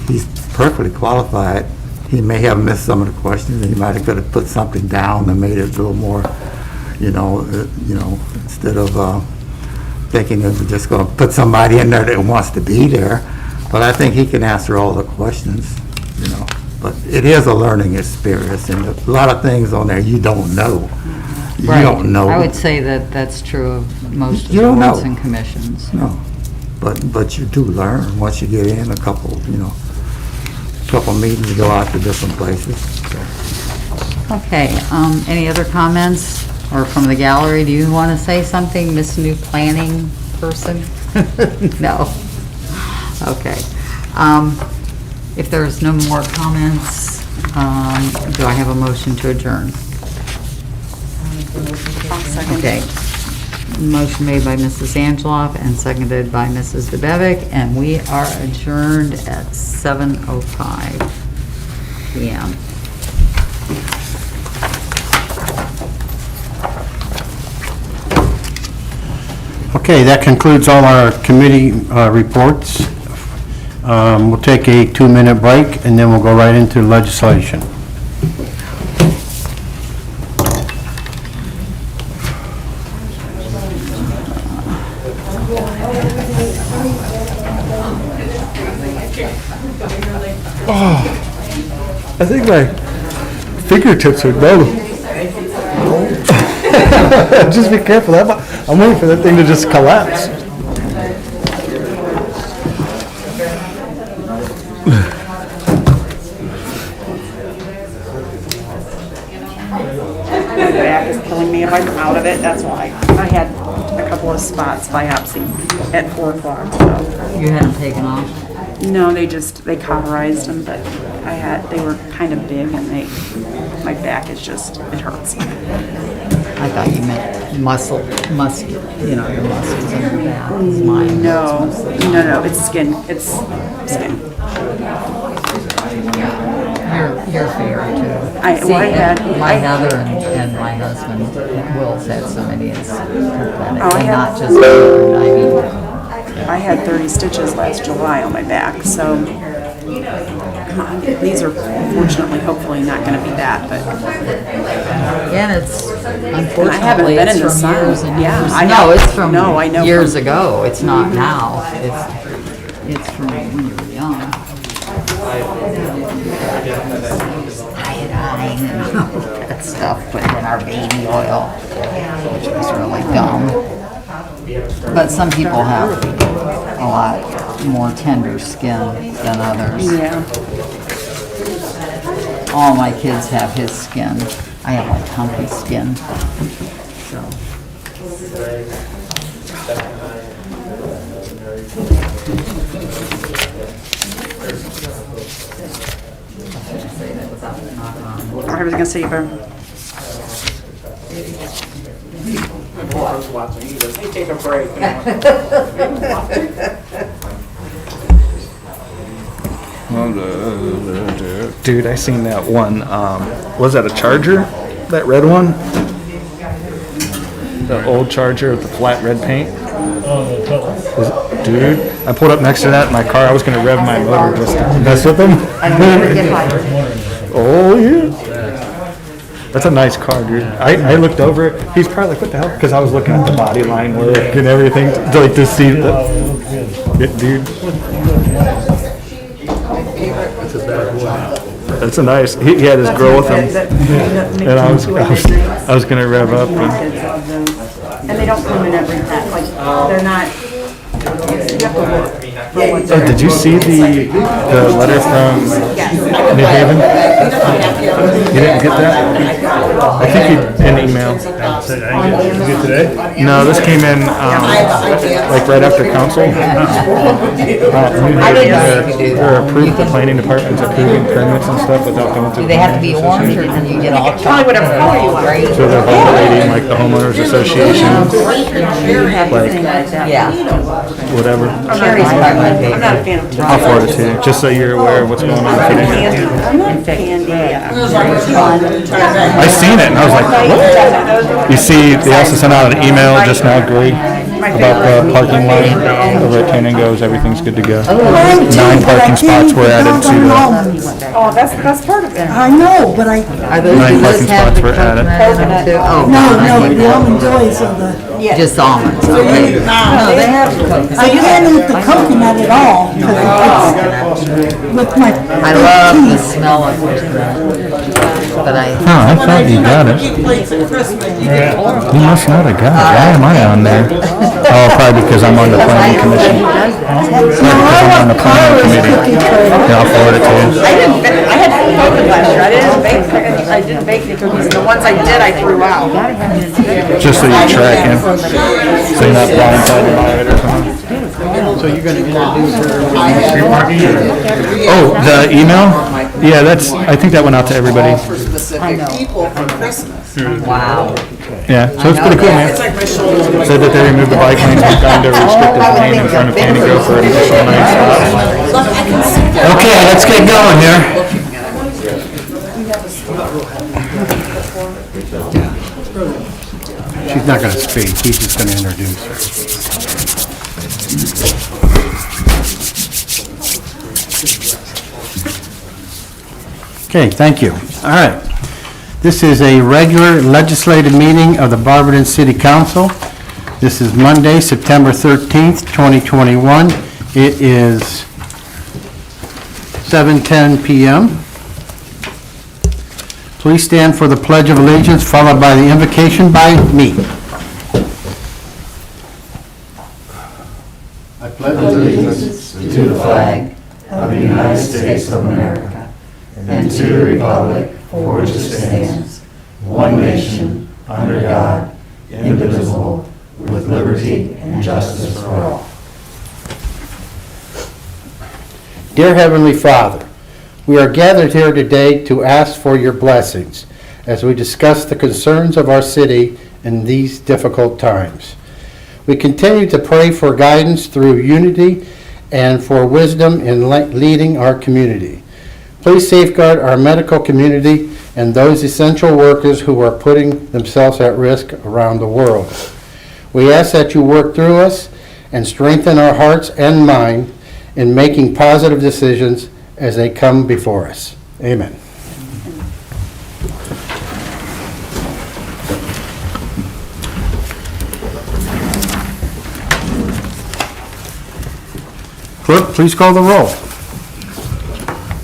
he's perfectly qualified. He may have missed some of the questions, and he might have could have put something down and made it a little more, instead of thinking that we're just going to put somebody in there that wants to be there. But I think he can answer all the questions, But it is a learning experience, and a lot of things on there you don't know. You don't know. I would say that that's true of most of You the don't boards know. and commissions. No, but you do learn once you get in a couple meetings, go out to different places. So. Okay, any other comments? Or from the gallery, do you want to say something, Miss New Planning Person? No? Okay. If there's no more comments, do I have a motion to adjourn? Okay. Motion made by Mrs. Angeloff and seconded by Mrs. DeBevick, and we are adjourned at 7:05 p.m. Okay, that concludes all our committee reports. We'll take a 2-minute break, and then we'll go right into legislation. I think my fingertips are numb. Just be careful. I'm waiting for that thing to just collapse. My back is killing me. If I'm out of it, that's why. I had a couple of spots biopsy at 4 o'clock, so. You had them taken off? No, they cauterized them, but they were kind of big, and my back is just, it hurts. I thought you meant muscle, your muscles in your back. It's mine. No, it's skin, skin. You're fair too. I had- My Heather and my husband, Will's had so many, it's pathetic. Oh, I And have- not just I I had 30 stitches last July on my back, so these are fortunately, hopefully not going to be that, but and it's, I haven't unfortunately, been it's in the from sun. years and Yeah, years. I No, know. it's from No, I know years from- ago. It's not now. It's from when you were young. Iodine and all that stuff, put in our baby oil, which was really dumb. But some people have a lot more tender skin than others. yeah. all my kids have his skin. I have like humpy skin, so. I was gonna say, you better. I was watching, he goes, hey, take a break. Dude, I seen that one, was that a Charger? That red one? The old Charger with the flat red paint? Dude, I pulled up next to that in my car, I was gonna rev my motor just to mess with them. Oh, yeah. That's a nice car, dude. I looked over it, he's probably like, what the hell? Because I was looking at the body line work and everything, like to see the, dude. That's a nice, he had his girl with him. And I was gonna rev up and. And they don't come in every pack, like, they're not, you have to look for what Oh, did you see the letter from New Haven? You didn't get that? I think you, an email. No, this came in, like right after council. New Haven, they're approved, the planning department's approving permits and stuff without going through. Do they have to be orange or can you get all chocolate? Probably whatever color you want. Right? So they're violating like the homeowners association, Yeah. whatever. Cherry's part of my I'm not a favorite. fan of I'll forward it to you, just so you're aware of what's going on. If you didn't- I'm not candy. I seen it and I was like, what? You see, they also sent out an email just now, Greg, about the parking line over at Tenango's, everything's good to go. 9 parking spots were added to the, Oh, that's part of it. I know, but I, Are those, 9 do those parking have spots the were added. coconut in them too? Oh, no, the almond joys are the, just almonds, okay. No, they have the coconut. I can't eat the coconut at all, because it's with my I love the teeth. smell of coconut, but I, I thought you got it. You must not have got it. Why am I on there? Oh, probably because I'm on the planning commission. Probably because I'm on the planning committee. Yeah, I'll forward it to you. I had COVID last year, I didn't bake any cookies, and the ones I did, I threw out. Just so you're tracking, so you're not blindsided by it or something. So you're gonna introduce her? Oh, the email? Yeah, I think that went out to everybody. wow. Yeah, so it's pretty cool, man. Said that they removed the bike lanes, went down to restricted lane in front of Panago for an additional 9 stops. Okay, let's get going here. She's not gonna speak, he's just gonna introduce her. Okay, thank you. All right. This is a regular legislative meeting of the Barberton City Council. This is Monday, September 13th, 2021. It is 7:10 PM. Please stand for the Pledge of Allegiance, followed by the invocation by me. I pledge allegiance to the flag of the United States of America and to the republic for which it stands, one nation, under God, indivisible, with liberty and justice for all. Dear Heavenly Father, we are gathered here today to ask for your blessings as we discuss the concerns of our city in these difficult times. We continue to pray for guidance through unity and for wisdom in leading our community. Please safeguard our medical community and those essential workers who are putting themselves at risk around the world. We ask that you work through us and strengthen our hearts and mind in making positive decisions as they come before us. Amen. Clerk, please call the roll.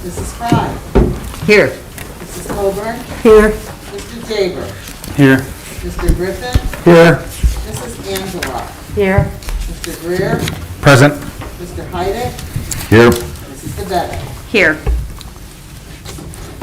Mrs. Frye. Here. Mrs. Colburn. Here, Mr. Jaber. Here. Mr. Griffin. Here. Mrs. Angela. Here. Mr. Greer. Present. Mr. Heidick. Here. Mrs. DeBevick. Here.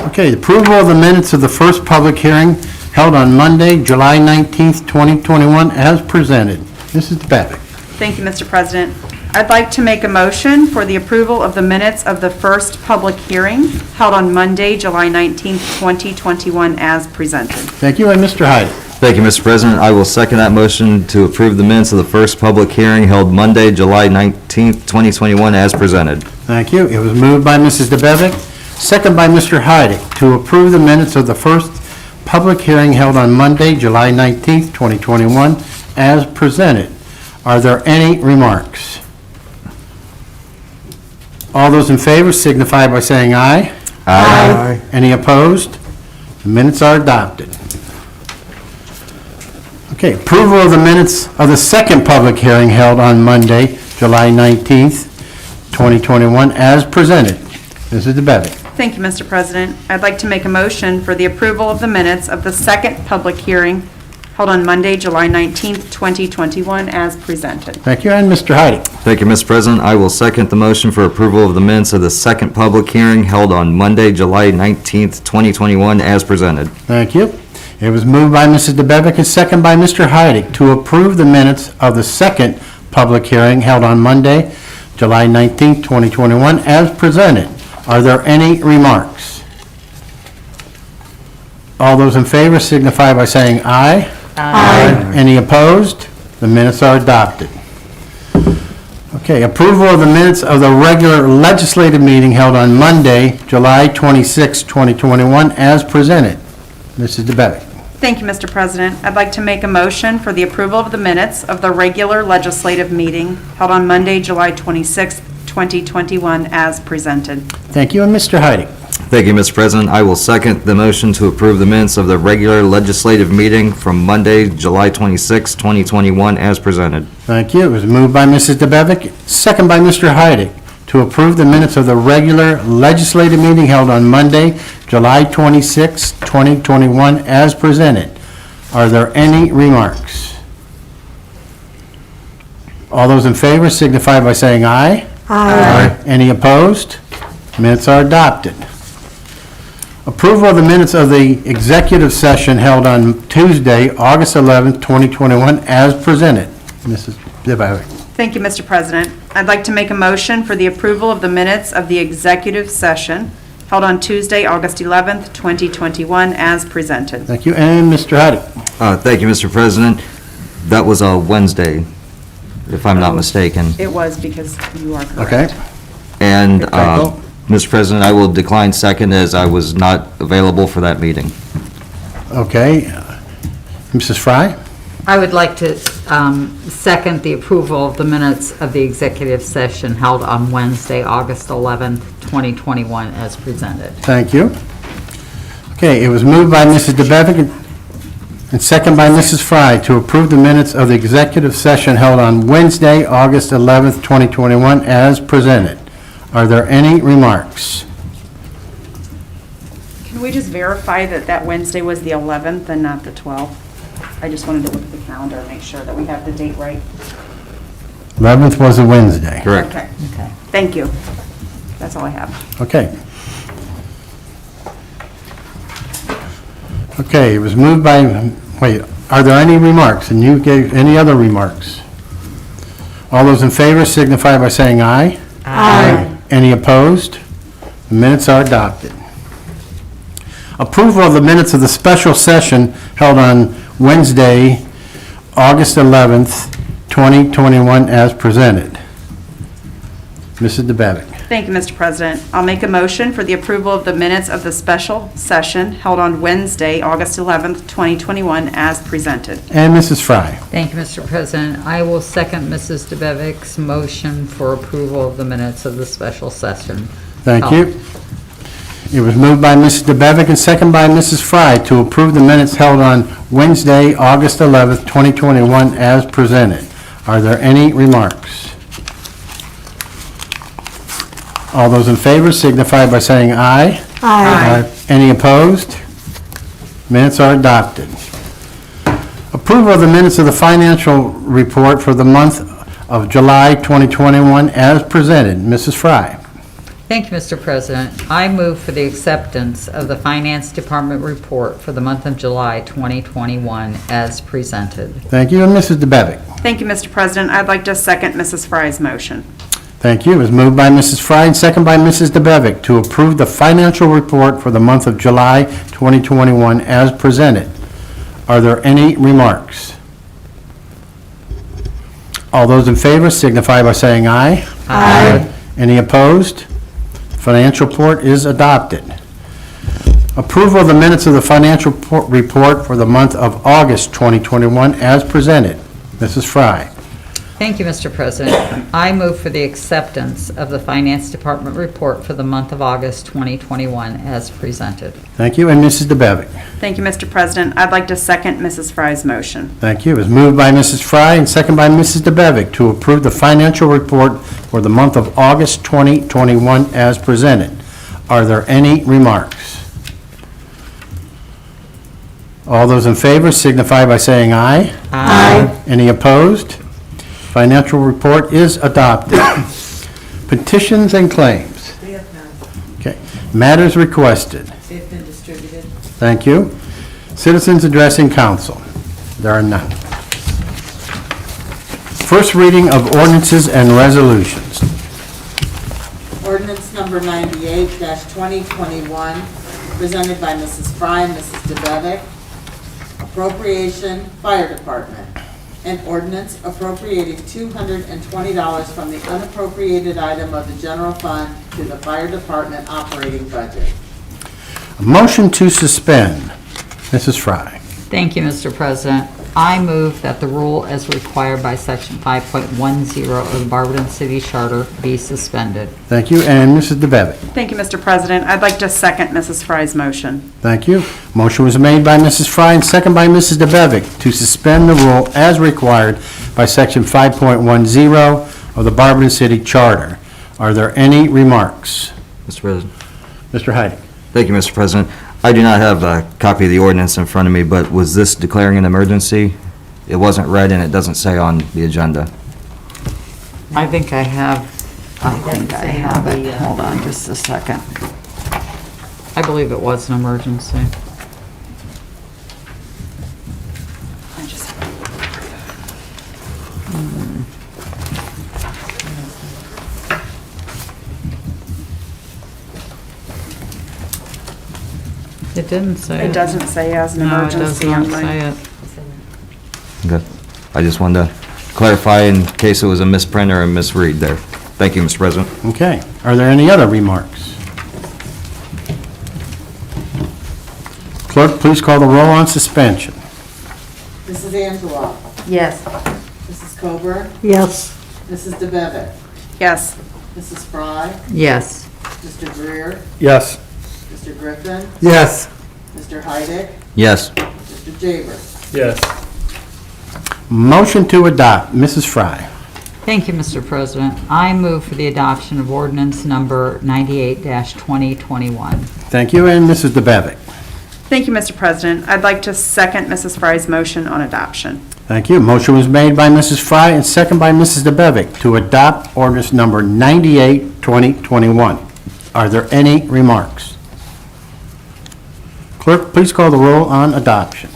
Okay, approval of the minutes of the first public hearing held on Monday, July 19th, 2021, as presented. Mrs. DeBevick. Thank you, Mr. President. I'd like to make a motion for the approval of the minutes of the first public hearing held on Monday, July 19th, 2021, as presented. Thank you, and Mr. Hyde. Thank you, Mr. President. I will second that motion to approve the minutes of the first public hearing held Monday, July 19th, 2021, as presented. Thank you. It was moved by Mrs. DeBevick, second by Mr. Hyde, to approve the minutes of the first public hearing held on Monday, July 19th, 2021, as presented. Are there any remarks? All those in favor signify by saying aye. Aye. Any opposed? The minutes are adopted. Okay, approval of the minutes of the second public hearing held on Monday, July 19th, 2021, as presented. Mrs. DeBevick. Thank you, Mr. President. I'd like to make a motion for the approval of the minutes of the second public hearing held on Monday, July 19th, 2021, as presented. Thank you, and Mr. Hyde. Thank you, Mr. President. I will second the motion for approval of the minutes of the second public hearing held on Monday, July 19th, 2021, as presented. Thank you. It was moved by Mrs. DeBevick and second by Mr. Hyde to approve the minutes of the second public hearing held on Monday, July 19th, 2021, as presented. Are there any remarks? All those in favor signify by saying aye. Aye. Any opposed? The minutes are adopted. Okay, approval of the minutes of the regular legislative meeting held on Monday, July 26, 2021, as presented. Mrs. DeBevick. Thank you, Mr. President. I'd like to make a motion for the approval of the minutes of the regular legislative meeting held on Monday, July 26, 2021, as presented. Thank you, and Mr. Hyde. Thank you, Mr. President. I will second the motion to approve the minutes of the regular legislative meeting from Monday, July 26, 2021, as presented. Thank you. It was moved by Mrs. DeBevick, second by Mr. Hyde, to approve the minutes of the regular legislative meeting held on Monday, July 26, 2021, as presented. Are there any remarks? All those in favor signify by saying aye. Aye. Any opposed? Minutes are adopted. Approval of the minutes of the executive session held on Tuesday, August 11th, 2021, as presented. Mrs. DeBevick. Thank you, Mr. President. I'd like to make a motion for the approval of the minutes of the executive session held on Tuesday, August 11th, 2021, as presented. Thank you, and Mr. Hyde. Thank you, Mr. President. That was a Wednesday, if I'm not mistaken. It was because you are correct. Okay. And, Typo. Mr. President, I will decline second as I was not available for that meeting. Okay. Mrs. Fry? I would like to second the approval of the minutes of the executive session held on Wednesday, August 11th, 2021, as presented. Thank you. Okay, it was moved by Mrs. DeBevick and second by Mrs. Fry to approve the minutes of the executive session held on Wednesday, August 11th, 2021, as presented. Are there any remarks? Can we just verify that that Wednesday was the 11th and not the 12th? I just wanted to look at the calendar and make sure that we have the date right. 11th was a Wednesday. Correct. Okay. Thank you. That's all I have. Okay. Okay, it was moved by, wait, are there any remarks? And you gave any other remarks? All those in favor signify by saying aye. Aye. Any opposed? The minutes are adopted. Approval of the minutes of the special session held on Wednesday, August 11th, 2021, as presented. Mrs. DeBevick. Thank you, Mr. President. I'll make a motion for the approval of the minutes of the special session held on Wednesday, August 11th, 2021, as presented. And Mrs. Fry. Thank you, Mr. President. I will second Mrs. DeBevick's motion for approval of the minutes of the special session. Thank you. It was moved by Mrs. DeBevick and second by Mrs. Fry to approve the minutes held on Wednesday, August 11th, 2021, as presented. Are there any remarks? All those in favor signify by saying aye. Aye. Any opposed? Minutes are adopted. Approval of the minutes of the financial report for the month of July 2021 as presented. Mrs. Fry. Thank you, Mr. President. I move for the acceptance of the Finance Department report for the month of July 2021 as presented. Thank you, and Mrs. DeBevick. Thank you, Mr. President. I'd like to second Mrs. Fry's motion. Thank you. It was moved by Mrs. Fry and second by Mrs. DeBevick to approve the financial report for the month of July 2021 as presented. Are there any remarks? All those in favor signify by saying aye. Aye. Any opposed? Financial report is adopted. Approval of the minutes of the financial report for the month of August 2021 as presented. Mrs. Fry. Thank you, Mr. President. I move for the acceptance of the Finance Department report for the month of August 2021 as presented. Thank you, and Mrs. DeBevick. Thank you, Mr. President. I'd like to second Mrs. Fry's motion. Thank you. It was moved by Mrs. Fry and second by Mrs. DeBevick to approve the financial report for the month of August 2021 as presented. Are there any remarks? All those in favor signify by saying aye. Aye. Any opposed? Financial report is adopted. Petitions and claims. We have none. Okay. Matters requested. They've been distributed. Thank you. Citizens addressing council. There are none. First reading of ordinances and resolutions. Ordinance number 98-2021, presented by Mrs. Fry and Mrs. DeBevick. Appropriation, Fire Department. An ordinance appropriating $220 from the unappropriated item of the general fund to the Fire Department operating budget. A motion to suspend. Mrs. Fry. Thank you, Mr. President. I move that the rule as required by Section 5.10 of the Barberton City Charter be suspended. Thank you. And Mrs. DeBevick. Thank you, Mr. President. I'd like to second Mrs. Fry's motion. Thank you. Motion was made by Mrs. Fry and second by Mrs. DeBevick to suspend the rule as required by Section 5.10 of the Barberton City Charter. Are there any remarks? Mr. President. Mr. Heide. Thank you, Mr. President. I do not have a copy of the ordinance in front of me, but was this declaring an emergency? It wasn't read and it doesn't say on the agenda. I think I have it. Hold on just a second. I believe it was an emergency. It didn't say it. It doesn't say as an No, it emergency does on not say mine. it. Okay. I just wanted to clarify in case it was a misprint or a misread there. Thank you, Mr. President. Okay. Are there any other remarks? Clerk, please call the roll on suspension. Mrs. Angela. Yes. Mrs. Coburn. Yes. Mrs. DeBevick. Yes. Mrs. Fry. Yes. Mr. Greer. Yes. Mr. Griffin. Yes. Mr. Heidick. Yes. Mr. Jaber. Yes. Motion to adopt. Mrs. Fry. Thank you, Mr. President. I move for the adoption of ordinance number 98-2021. Thank you. And Mrs. DeBevick. Thank you, Mr. President. I'd like to second Mrs. Fry's motion on adoption. Thank you. Motion was made by Mrs. Fry and second by Mrs. DeBevick to adopt ordinance number 98-2021. Are there any remarks? Clerk, please call the roll on adoption.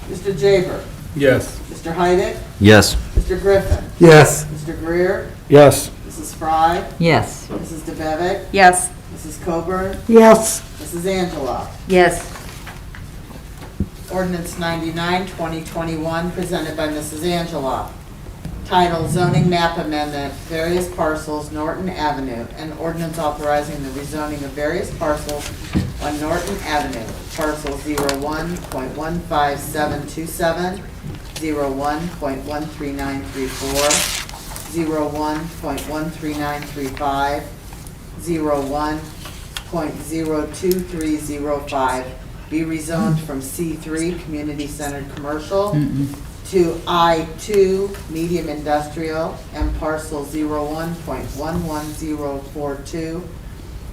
Mr. Jaber. Yes. Mr. Heidick. Yes. Mr. Griffin. Yes. Mr. Greer. Yes. Mrs. Fry. Yes. Mrs. DeBevick. Yes. Mrs. Coburn. Yes. Mrs. Angela. Yes. Ordinance 99-2021, presented by Mrs. Angela. Title Zoning Map Amendment, Various Parcels, Norton Avenue, and ordinance authorizing the rezoning of various parcels on Norton Avenue, parcel 01.15727, 01.13934, 01.13935, 01.02305, be rezoned from C3, Community Centered Commercial, to I2, Medium Industrial, and parcel 01.11042,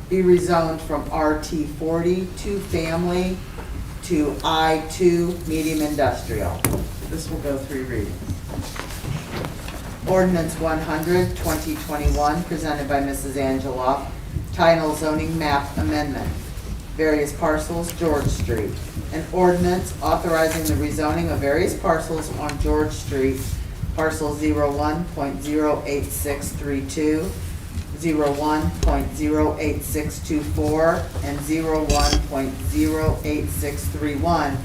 be rezoned from RT40, 2 Family, to I2, Medium Industrial. This will go 3 readings. Ordinance 100, 2021, presented by Mrs. Angela. title zoning map amendment, various parcels, George Street. An ordinance authorizing the rezoning of various parcels on George Street, parcel 01.08632, 01.08624, and 01.08631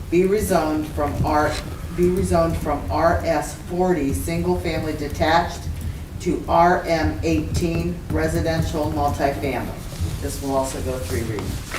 be rezoned from RS 40 single family detached to RM 18 residential multifamily. This will also go 3 readings.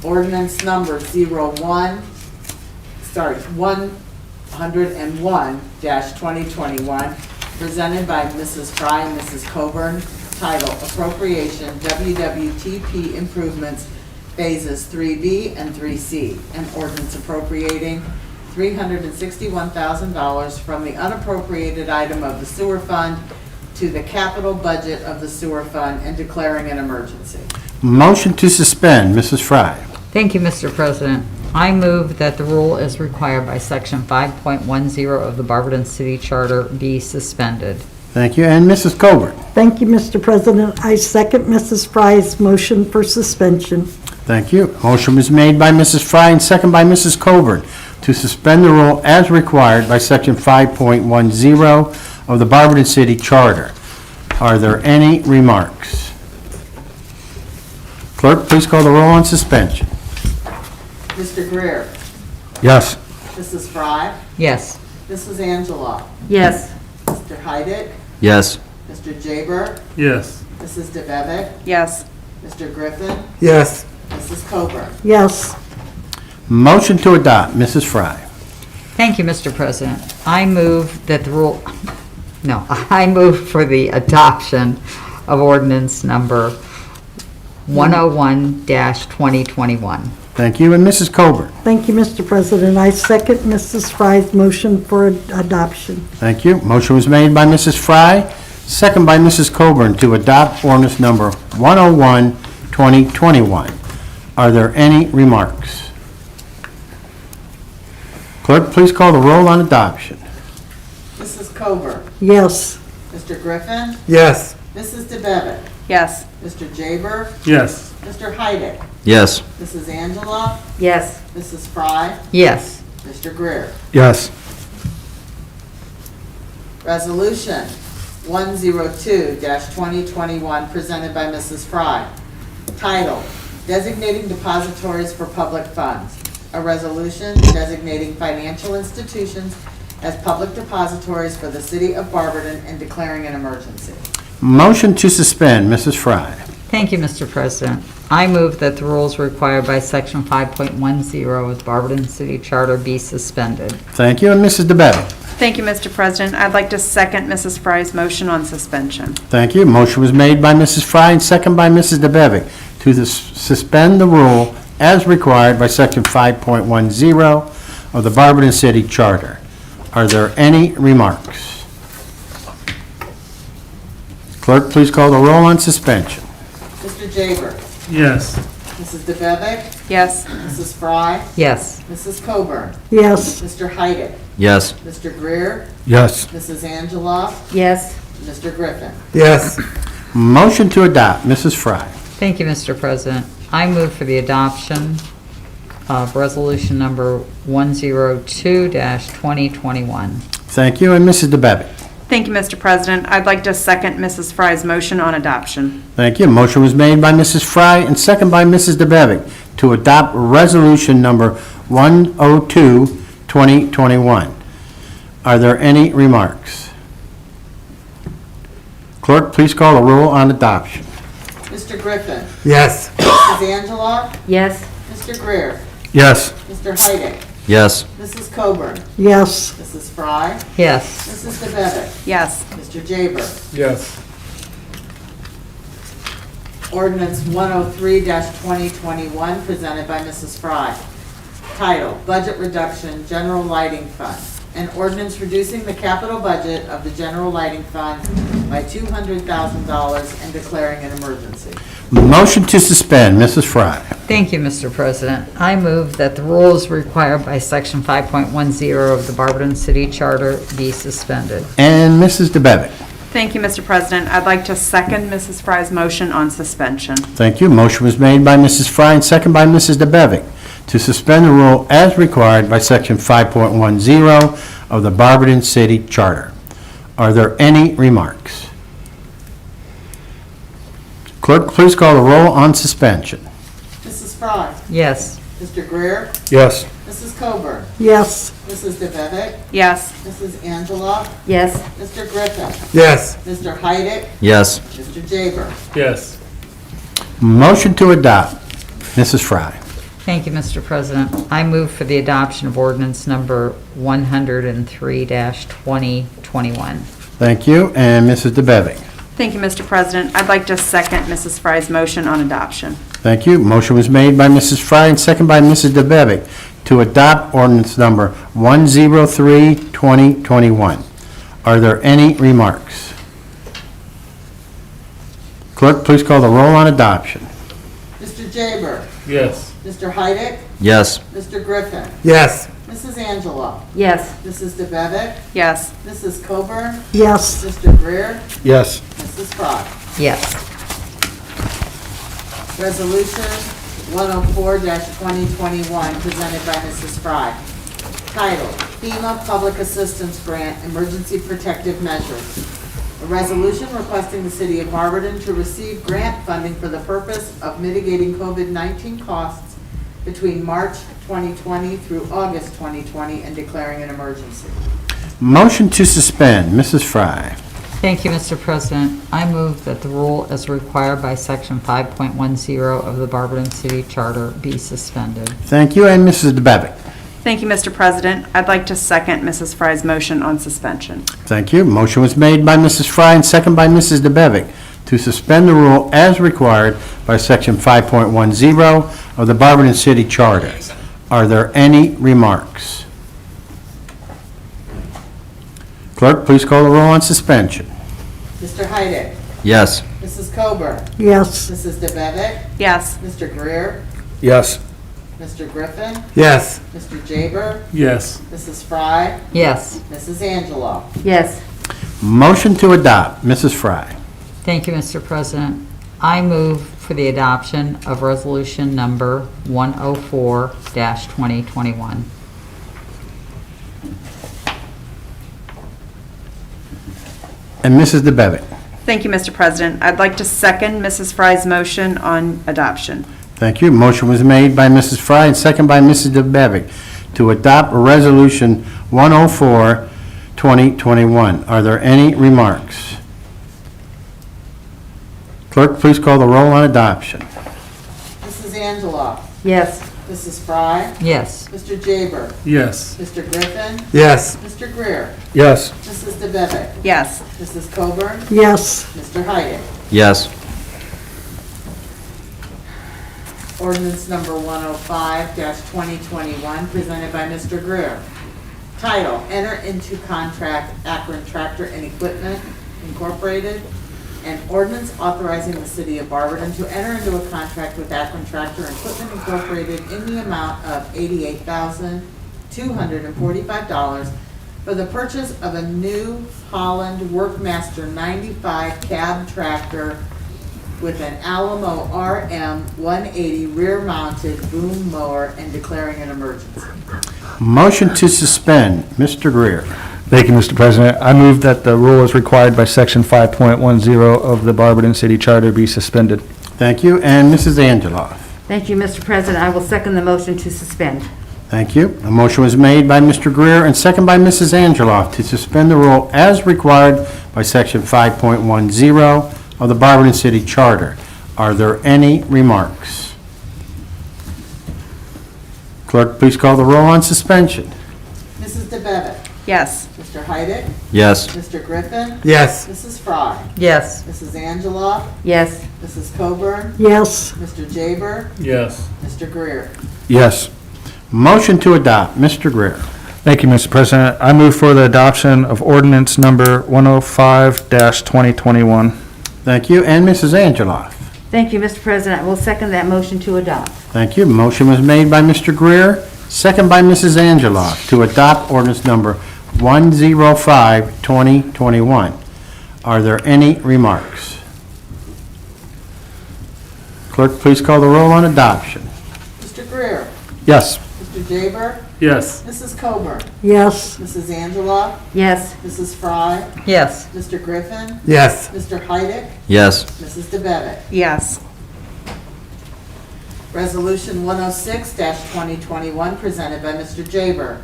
Ordinance number 101-2021, presented by Mrs. Fry and Mrs. Coburn, title Appropriation WWTP Improvements Phases 3B and 3C, an ordinance appropriating $361,000 from the unappropriated item of the sewer fund to the capital budget of the sewer fund and declaring an emergency. Motion to suspend, Mrs. Fry. Thank you, Mr. President. I move that the rule as required by Section 5.10 of the Barberton City Charter be suspended. Thank you, and Mrs. Coburn. Thank you, Mr. President. I second Mrs. Fry's motion for suspension. Thank you. Motion was made by Mrs. Fry and second by Mrs. Coburn to suspend the rule as required by Section 5.10 of the Barberton City Charter. Are there any remarks? Clerk, please call the roll on suspension. Mr. Greer. Yes. Mrs. Fry. Yes. Mrs. Angela. Yes. Mr. Heidick. Yes. Mr. Jaber. Yes. Mrs. DeBevick. Yes. Mr. Griffin. Yes. Mrs. Coburn. Yes. Motion to adopt, Mrs. Fry. Thank you, Mr. President. I move that the rule, no, I move for the adoption of ordinance number 101-2021. Thank you, and Mrs. Coburn. Thank you, Mr. President. I second Mrs. Fry's motion for adoption. Thank you. Motion was made by Mrs. Fry, second by Mrs. Coburn to adopt ordinance number 101-2021. Are there any remarks? Clerk, please call the roll on adoption. Mrs. Coburn. Yes. Mr. Griffin. Yes. Mrs. DeBevick. Yes. Mr. Jaber. Yes. Mr. Heidick. Yes. Mrs. Angela. Yes. Mrs. Fry. Yes. Mr. Greer. Yes. Resolution 102-2021, presented by Mrs. Fry. Title, Designating Depositories for Public Funds. A resolution designating financial institutions as public depositories for the city of Barberton and declaring an emergency. Motion to suspend, Mrs. Fry. Thank you, Mr. President. I move that the rules required by Section 5.10 of the Barberton City Charter be suspended. Thank you, and Mrs. DeBevick. Thank you, Mr. President. I'd like to second Mrs. Fry's motion on suspension. Thank you. Motion was made by Mrs. Fry and second by Mrs. DeBevick to suspend the rule as required by Section 5.10 of the Barberton City Charter. Are there any remarks? Clerk, please call the roll on suspension. Mr. Jaber. Yes. Mrs. DeBevick. Yes. Mrs. Fry. Yes. Mrs. Coburn. Yes. Mr. Heidick. Yes. Mr. Greer. Yes. Mrs. Angela. Yes. Mr. Griffin. Yes. Motion to adopt, Mrs. Fry. Thank you, Mr. President. I move for the adoption of resolution number 102-2021. Thank you, and Mrs. DeBevick. Thank you, Mr. President. I'd like to second Mrs. Fry's motion on adoption. Thank you. Motion was made by Mrs. Fry and second by Mrs. DeBevick to adopt resolution number 102-2021. Are there any remarks? Clerk, please call the roll on adoption. Mr. Griffin. Yes. Mrs. Angela. Yes. Mr. Greer. Yes. Mr. Heidick. Yes. Mrs. Coburn. Yes. Mrs. Fry. Yes. Mrs. DeBevick. Yes. Mr. Jaber. Yes. Ordinance 103-2021, presented by Mrs. Fry. Title, Budget Reduction, General Lighting Fund. An ordinance reducing the capital budget of the General Lighting Fund by $200,000 and declaring an emergency. Motion to suspend, Mrs. Fry. Thank you, Mr. President. I move that the rules required by Section 5.10 of the Barberton City Charter be suspended. And Mrs. DeBevick. Thank you, Mr. President. I'd like to second Mrs. Fry's motion on suspension. Thank you. Motion was made by Mrs. Fry and second by Mrs. DeBevick to suspend the rule as required by Section 5.10 of the Barberton City Charter. Are there any remarks? Clerk, please call the roll on suspension. Mrs. Fry. Yes. Mr. Greer. Yes. Mrs. Coburn. Yes. Mrs. DeBevick. Yes. Mrs. Angela. Yes. Mr. Griffin. Yes. Mr. Heidick. Yes. Mr. Jaber. Yes. Motion to adopt. Mrs. Fry. Thank you, Mr. President. I move for the adoption of ordinance number 103-2021. Thank you. And Mrs. DeBevick. Thank you, Mr. President. I'd like to second Mrs. Fry's motion on adoption. Thank you. Motion was made by Mrs. Fry and second by Mrs. DeBevick to adopt ordinance number 103-2021. Are there any remarks? Clerk, please call the roll on adoption. Mr. Jaber. Yes. Mr. Heidick. Yes. Mr. Griffin. Yes. Mrs. Angela. Yes. Mrs. DeBevick. Yes. Mrs. Coburn. Yes. Mr. Greer. Yes. Mrs. Fry. Yes. Resolution 104-2021, presented by Mrs. Fry. Title, FEMA Public Assistance Grant Emergency Protective Measures. A resolution requesting the city of Barberton to receive grant funding for the purpose of mitigating COVID-19 costs between March 2020 through August 2020 and declaring an emergency. Motion to suspend. Mrs. Fry. Thank you, Mr. President. I move that the rule as required by Section 5.10 of the Barberton City Charter be suspended. Thank you. And Mrs. DeBevick. Thank you, Mr. President. I'd like to second Mrs. Fry's motion on suspension. Thank you. Motion was made by Mrs. Fry and second by Mrs. DeBevick to suspend the rule as required by Section 5.10 of the Barberton City Charter. Are there any remarks? Clerk, please call the roll on suspension. Mr. Heidick. Yes. Mrs. Coburn. Yes. Mrs. DeBevick. Yes. Mr. Greer. Yes. Mr. Griffin. Yes. Mr. Jaber. Yes. Mrs. Fry. Yes. Mrs. Angela. Yes. Motion to adopt. Mrs. Fry. Thank you, Mr. President. I move for the adoption of resolution number 104-2021. And Mrs. DeBevick. Thank you, Mr. President. I'd like to second Mrs. Fry's motion on adoption. Thank you. Motion was made by Mrs. Fry and second by Mrs. DeBevick to adopt Resolution 104, 2021. Are there any remarks? Clerk, please call the roll on adoption. Mrs. Angela. Yes. Mrs. Fry. Yes. Mr. Jaber. Yes. Mr. Griffin. Yes. Mr. Greer. Yes. Mrs. DeBevick. Yes. Mrs. Coburn. Yes. Mr. Heidick. Yes. Ordinance number 105-2021, presented by Mr. Greer. Title, enter into contract Akron Tractor and Equipment Incorporated, an ordinance authorizing the city of Barberton to enter into a contract with Akron Tractor and Equipment Incorporated in the amount of $88,245 for the purchase of a New Holland Workmaster 95 cab tractor with an Alamo RM 180 rear-mounted boom mower and declaring an emergency. Motion to suspend. Mr. Greer. Thank you, Mr. President. I move that the rule as required by Section 5.10 of the Barberton City Charter be suspended. Thank you. And Mrs. Angela. Thank you, Mr. President. I will second the motion to suspend. Thank you. A motion was made by Mr. Greer and second by Mrs. Angela to suspend the rule as required by Section 5.10 of the Barberton City Charter. Are there any remarks? Clerk, please call the roll on suspension. Mrs. DeBevick. Yes. Mr. Heidick. Yes. Mr. Griffin. Yes. Mrs. Fry. Yes. Mrs. Angela. Yes. Mrs. Coburn. Yes. Mr. Jaber. Yes. Mr. Greer. Yes. Motion to adopt. Mr. Greer. Thank you, Mr. President. I move for the adoption of ordinance number 105-2021. Thank you. And Mrs. Angela. Thank you, Mr. President. I will second that motion to adopt. Thank you. Motion was made by Mr. Greer, second by Mrs. Angela, to adopt ordinance number 105-2021. Are there any remarks? Clerk, please call the roll on adoption. Mr. Greer. Yes. Mr. Jaber. Yes. Mrs. Coburn. Yes, Mrs. Angela. Yes. Mrs. Fry. Yes. Mr. Griffin. Yes. Mr. Heidick. Yes. Mrs. DeBevick. Yes. Resolution 106-2021, presented by Mr. Jaber.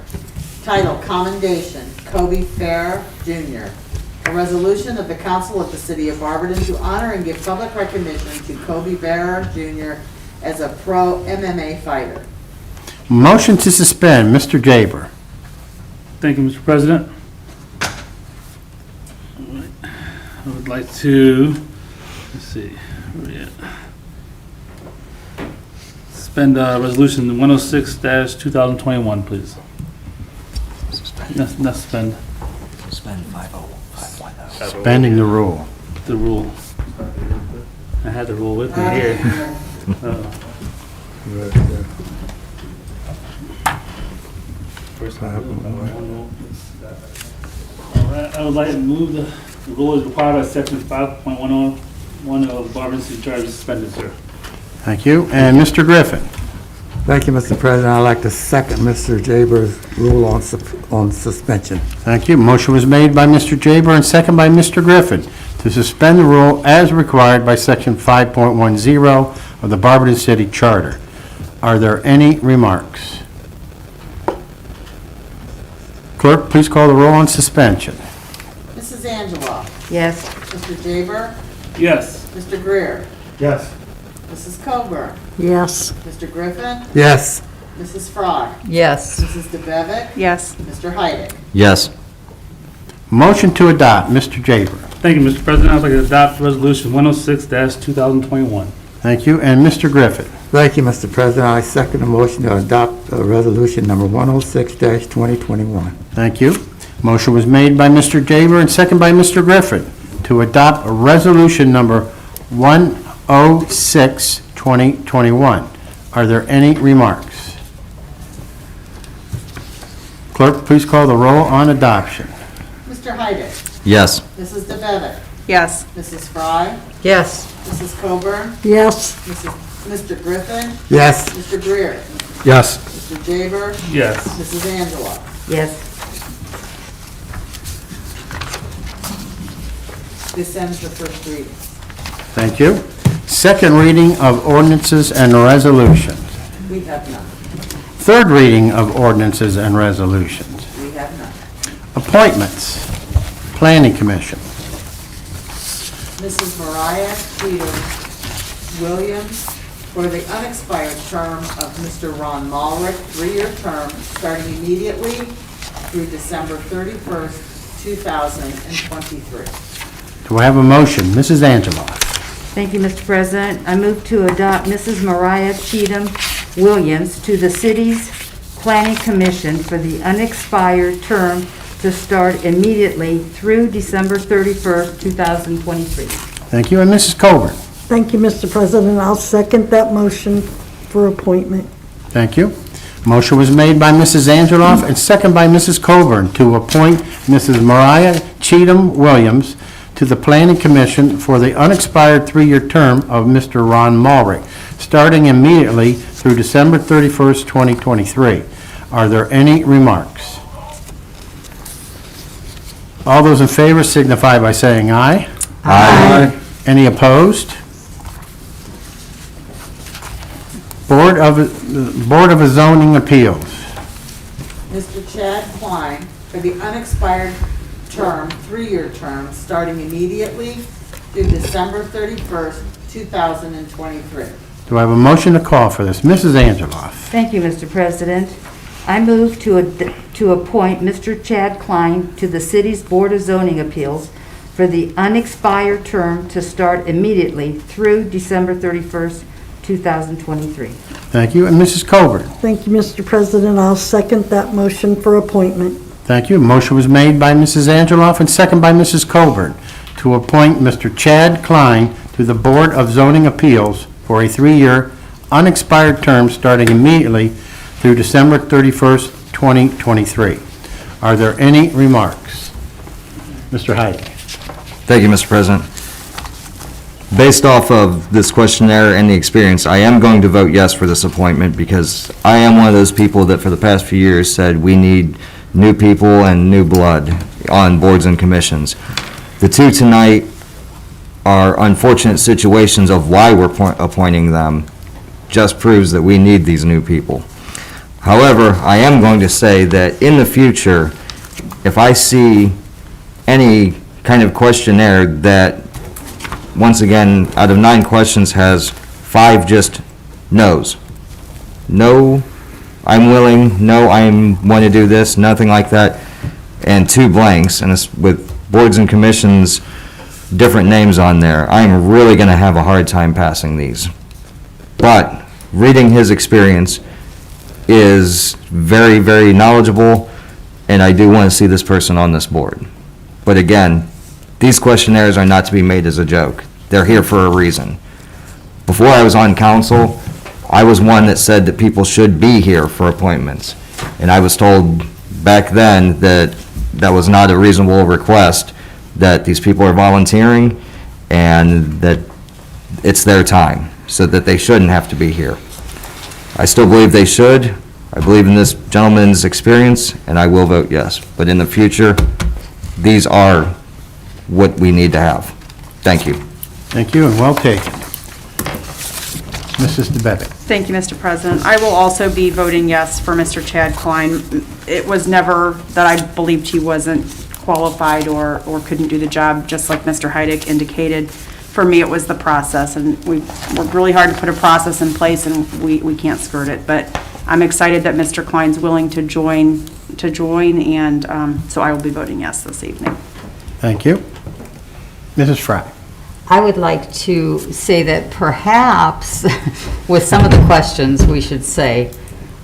Title, Commendation, Kobe Fair Jr. A resolution of the Council of the City of Barberton to honor and give public recognition to Kobe Fair Jr. as a pro MMA fighter. Motion to suspend, Mr. Jaber. Thank you, Mr. President. I would like to, let's see, where we at? Suspend Resolution 106-2021, please. Not suspend Suspending the rule. the rule. I had the rule with me here. First time. All right, I would like to move the rule is required by section 5.101 of the Barberton City Charter suspended, sir. Thank you. And Mr. Griffin. Thank you, Mr. President. I'd like to second Mr. Jaber's rule on suspension. Thank you. Motion was made by Mr. Jaber and second by Mr. Griffin to suspend the rule as required by section 5.10 of the Barberton City Charter. Are there any remarks? Clerk, please call the roll on suspension. Mrs. Angela. Yes. Mr. Jaber. Yes. Mr. Greer. Yes. Mrs. Coburn. yes, Mr. Griffin. Yes. Mrs. Fry. Yes. Mrs. DeBevick. Yes. Mr. Heidick. Yes. Motion to adopt, Mr. Jaber. Thank you, Mr. President. I'd like to adopt Resolution 106-2021. Thank you. And Mr. Griffin. Thank you, Mr. President. I second the motion to adopt resolution number 106-2021. Thank you. Motion was made by Mr. Jaber and second by Mr. Griffin to adopt resolution number 106-2021. Are there any remarks? Clerk, please call the roll on adoption. Mr. Heidick. Yes. Mrs. DeBevick. Yes. Mrs. Fry. Yes. Mrs. Coburn. yes, Mr. Griffin. Yes. Mr. Greer. Yes. Mr. Jaber. Yes. Mrs. Angela. Yes. This ends the first reading. Thank you. Second reading of ordinances and resolutions. We have none. Third reading of ordinances and resolutions. We have none. Appointments. Planning Commission. Mrs. Mariah Peter Williams for the unexpired term of Mr. Ron Malrick, 3-year term, starting immediately through December 31st, 2023. Do I have a motion? Mrs. Angela. Thank you, Mr. President. I move to adopt Mrs. Mariah Cheatham Williams to the city's Planning Commission for the unexpired term to start immediately through December 31st, 2023. Thank you. And Mrs. Coburn. thank you, Mr. President. I'll second that motion for appointment. Thank you. Motion was made by Mrs. Angeloff and second by Mrs. Coburn to appoint Mrs. Mariah Cheatham Williams to the Planning Commission for the unexpired 3-year term of Mr. Ron Malrick, starting immediately through December 31st, 2023. Are there any remarks? All those in favor signify by saying aye. Aye. Any opposed? Board of Zoning Appeals. Mr. Chad Klein for the unexpired term, 3-year term, starting immediately through December 31st, 2023. Do I have a motion to call for this? Mrs. Angeloff. Thank you, Mr. President. I move to appoint Mr. Chad Klein to the city's Board of Zoning Appeals for the unexpired term to start immediately through December 31st, 2023. Thank you. And Mrs. Coburn. Thank you, Mr. President. I'll second that motion for appointment. Thank you. Motion was made by Mrs. Angeloff and second by Mrs. Coburn to appoint Mr. Chad Klein to the Board of Zoning Appeals for a 3-year unexpired term starting immediately through December 31st, 2023. Are there any remarks? Mr. Heidick. Thank you, Mr. President. Based off of this questionnaire and the experience, I am going to vote yes for this appointment because I am one of those people that for the past few years said we need new people and new blood on boards and commissions. The two tonight are unfortunate situations of why we're appointing them, just proves that we need these new people. However, I am going to say that in the future, if I see any kind of questionnaire that, once again, out of 9 questions has 5 just no's. No, I'm willing, no, I'm want to do this, nothing like that, and 2 blanks, and it's with boards and commissions, different names on there. I'm really going to have a hard time passing these. But reading his experience is very, very knowledgeable, and I do want to see this person on this board. But again, these questionnaires are not to be made as a joke. They're here for a reason. Before I was on council, I was one that said that people should be here for appointments. And I was told back then that that was not a reasonable request, that these people are volunteering and that it's their time, so that they shouldn't have to be here. I still believe they should. I believe in this gentleman's experience, and I will vote yes. But in the future, these are what we need to have. Thank you. Thank you, and well taken. Mrs. DeBevick. Thank you, Mr. President. I will also be voting yes for Mr. Chad Klein. It was never that I believed he wasn't qualified or couldn't do the job, just like Mr. Heidick indicated. For me, it was the process, and we worked really hard to put a process in place, and we can't skirt it. But I'm excited that Mr. Klein's willing to join, and so I will be voting yes this evening. Thank you. Mrs. Fry. I would like to say that perhaps with some of the questions, we should say,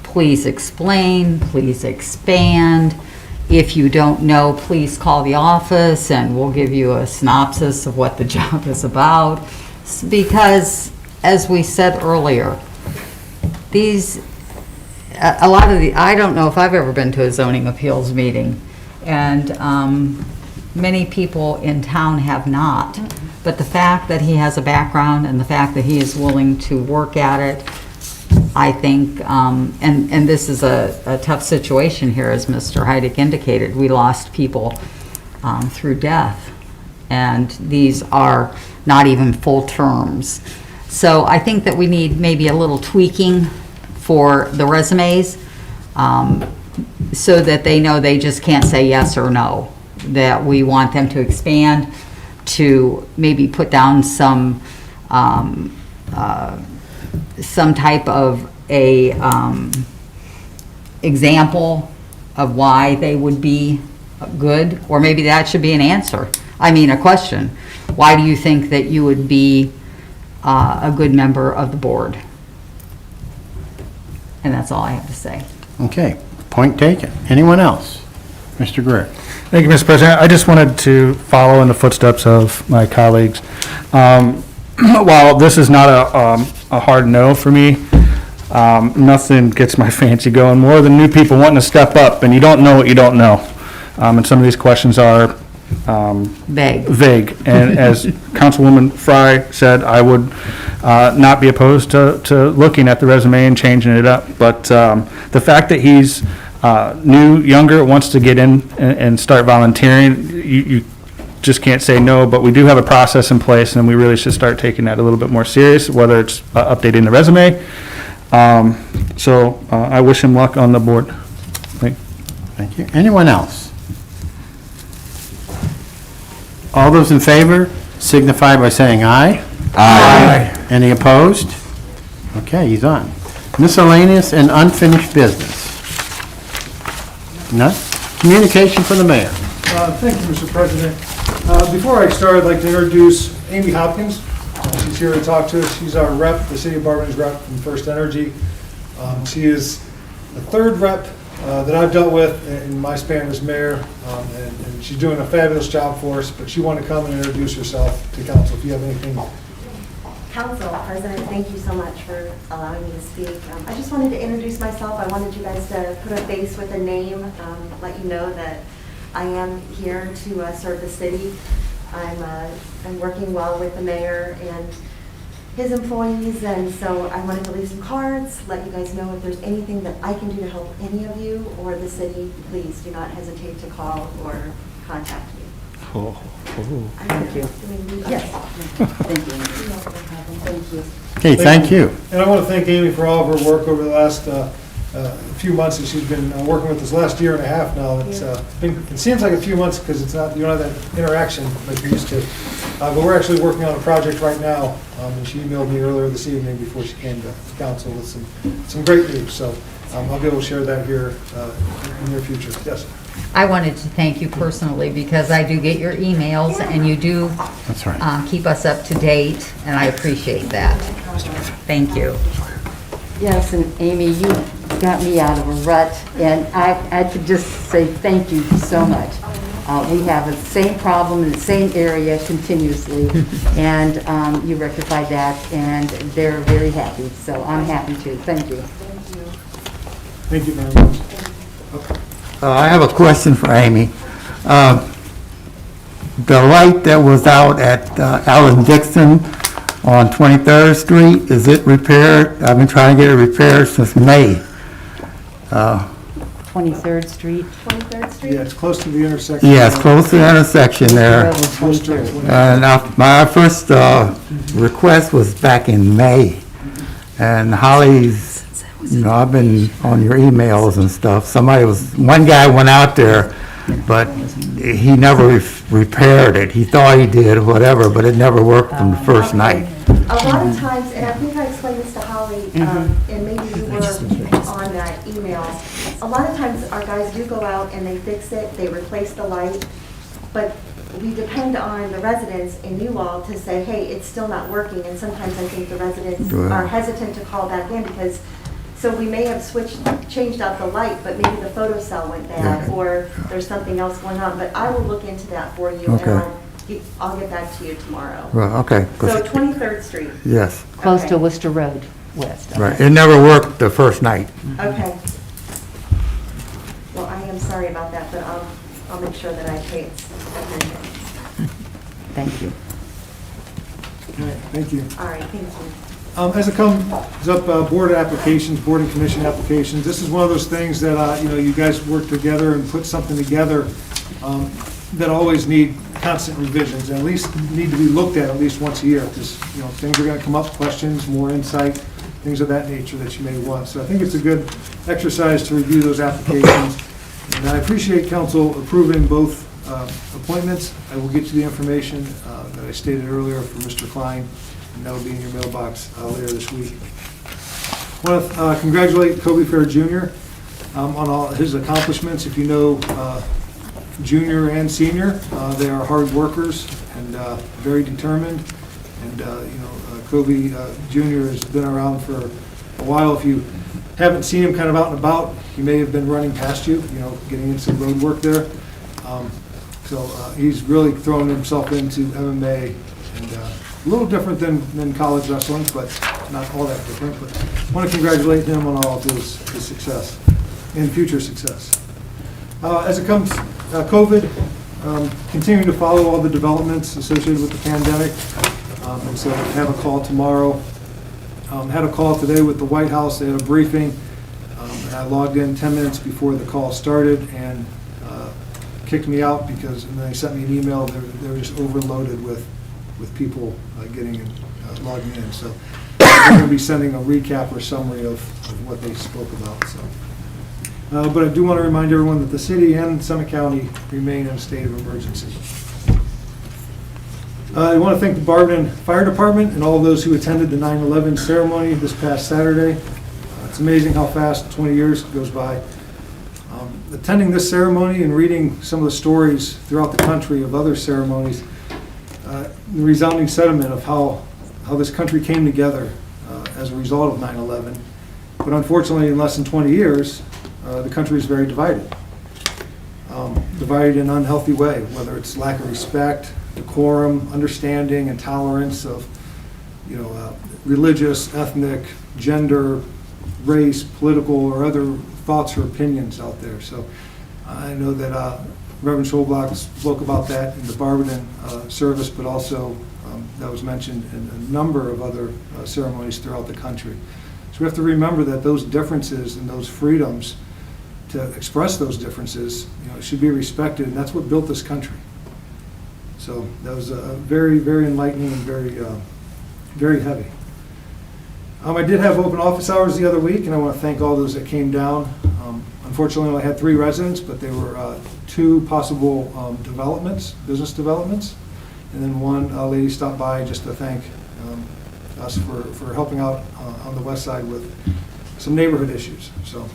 please explain, please expand. If you don't know, please call the office and we'll give you a synopsis of what the job is about. Because, as we said earlier, a lot of I don't know if I've ever been to a zoning appeals meeting, and many people in town have not. But the fact that he has a background and the fact that he is willing to work at it, I think, and this is a tough situation here, as Mr. Heidick indicated. We lost people through death, and these are not even full terms. So I think that we need maybe a little tweaking for the resumes, so that they know they just can't say yes or no, that we want them to expand, to maybe put down some type of a example of why they would be good, or maybe that should be an answer. I mean, a question. Why do you think that you would be a good member of the board? And that's all I have to say. Okay, point taken. Anyone else? Mr. Greer. Thank you, Mr. President. I just wanted to follow in the footsteps of my colleagues. While this is not a hard no for me, nothing gets my fancy going more than new people wanting to step up, and you don't know what you don't know. And some of these questions are vague. And as Councilwoman Fry said, I would not be opposed to looking at the resume and changing it up. But the fact that he's new, younger, wants to get in and start volunteering, you just can't say no, but we do have a process in place, and we really should start taking that a little bit more serious, whether it's updating the resume. So I wish him luck on the board. Thank you. Anyone else? All those in favor signify by saying aye. Aye. Any opposed? Okay, he's on. Miscellaneous and unfinished business. None? Communication from the mayor. Thank you, Mr. President. Before I start, I'd like to introduce Amy Hopkins. She's here to talk to us. She's our rep, the city of Barberton's rep from First Energy. She is the third rep that I've dealt with in my span as mayor, and she's doing a fabulous job for us, but she wanted to come and introduce herself to council. If you have anything. Council President, thank you so much for allowing me to speak. I just wanted to introduce myself. I wanted you guys to put a face with a name, let you know that I am here to serve the city. I'm working well with the mayor and his employees, and so I wanted to leave some cards, let you guys know if there's anything that I can do to help any of you or the city, please do not hesitate to call or contact me. Thank you. Yes. Thank you. Thank you. Okay, thank you. And I want to thank Amy for all of her work over the last few months that she's been working with us, last year and a half now. It seems like a few months because it's not, you don't have that interaction like you're used to. But we're actually working on a project right now, and she emailed me earlier this evening before she came to council with some great news. So I'll be able to share that here in the near future. Yes. I wanted to thank you personally because I do get your emails and you do That's right. keep us up to date, and I appreciate that. Thank you. Yes, and Amy, you got me out of a rut, and I could just say thank you so much. We have the same problem in the same area continuously, and you rectified that, and they're very happy, so I'm happy too. Thank you. Thank you very much. I have a question for Amy. The light that was out at Allen Dixon on 23rd Street, is it repaired? I've been trying to get it repaired since May. 23rd Street. 23rd Street? Yeah, it's close to the intersection. Yeah, it's close to the intersection there. And my first request was back in May. And Holly's, I've been on your emails and stuff. One guy went out there, but he never repaired it. He thought he did, whatever, but it never worked from the first night. A lot of times, and I think I explained this to Holly, and maybe you were on that email, a lot of times our guys do go out and they fix it, they replace the light, but we depend on the residents and you all to say, hey, it's still not working, and sometimes I think the residents are hesitant to call back in because, so we may have changed out the light, but maybe the photocell went bad, or there's something else going on, but I will look into that for you, and I'll get back to you tomorrow. Well, okay. So 23rd Street. Yes, Close Okay. to Worcester Road, west. right. It never worked the first night. Okay. Well, I am sorry about that, but I'll make sure that I pay attention. Thank you. Thank you. All right, thank you. As it comes up, board applications, board and commission applications, this is one of those things that, you guys work together and put something together that always need constant revisions, and at least need to be looked at least once a year, because, things are gonna come up, questions, more insight, things of that nature that you may want. So I think it's a good exercise to review those applications. And I appreciate council approving both appointments. I will get you the information that I stated earlier for Mr. Klein, and that will be in your mailbox later this week. I want to congratulate Kobe Fair Jr. On all his accomplishments. If you know junior and senior, they are hard workers and very determined. And Kobe Jr. has been around for a while. If you haven't seen him kind of out and about, he may have been running past you, getting in some road work there. So he's really thrown himself into MMA, and a little different than college wrestling, but not all that different. But I want to congratulate him on all of his success and future success. As it comes COVID, continuing to follow all the developments associated with the pandemic. And so I have a call tomorrow. Had a call today with the White House. They had a briefing. And I logged in 10 minutes before the call started and kicked me out because, and then they sent me an email. They were just overloaded with people getting in, logging in. So I'm going to be sending a recap or summary of what they spoke about. So, but I do want to remind everyone that the city and Summit County remain in a state of emergency. I want to thank the Barberton Fire Department and all of those who attended the 9/11 ceremony this past Saturday. It's amazing how fast 20 years goes by. Attending this ceremony and reading some of the stories throughout the country of other ceremonies, the resounding sentiment of how this country came together as a result of 9/11. But unfortunately, in less than 20 years, the country is very divided. Divided in an unhealthy way, whether it's lack of respect, decorum, understanding, and tolerance of, religious, ethnic, gender, race, political, or other thoughts or opinions out there. So I know that Reverend Schulbach spoke about that in the Barberton service, but also that was mentioned in a number of other ceremonies throughout the country. So we have to remember that those differences and those freedoms to express those differences, should be respected, and that's what built this country. So that was very, very enlightening and very, very heavy. I did have open office hours the other week, and I want to thank all those that came down. Unfortunately, I only had 3 residents, but there were 2 possible business developments, and then one lady stopped by just to thank us for helping out on the west side with some neighborhood issues. So,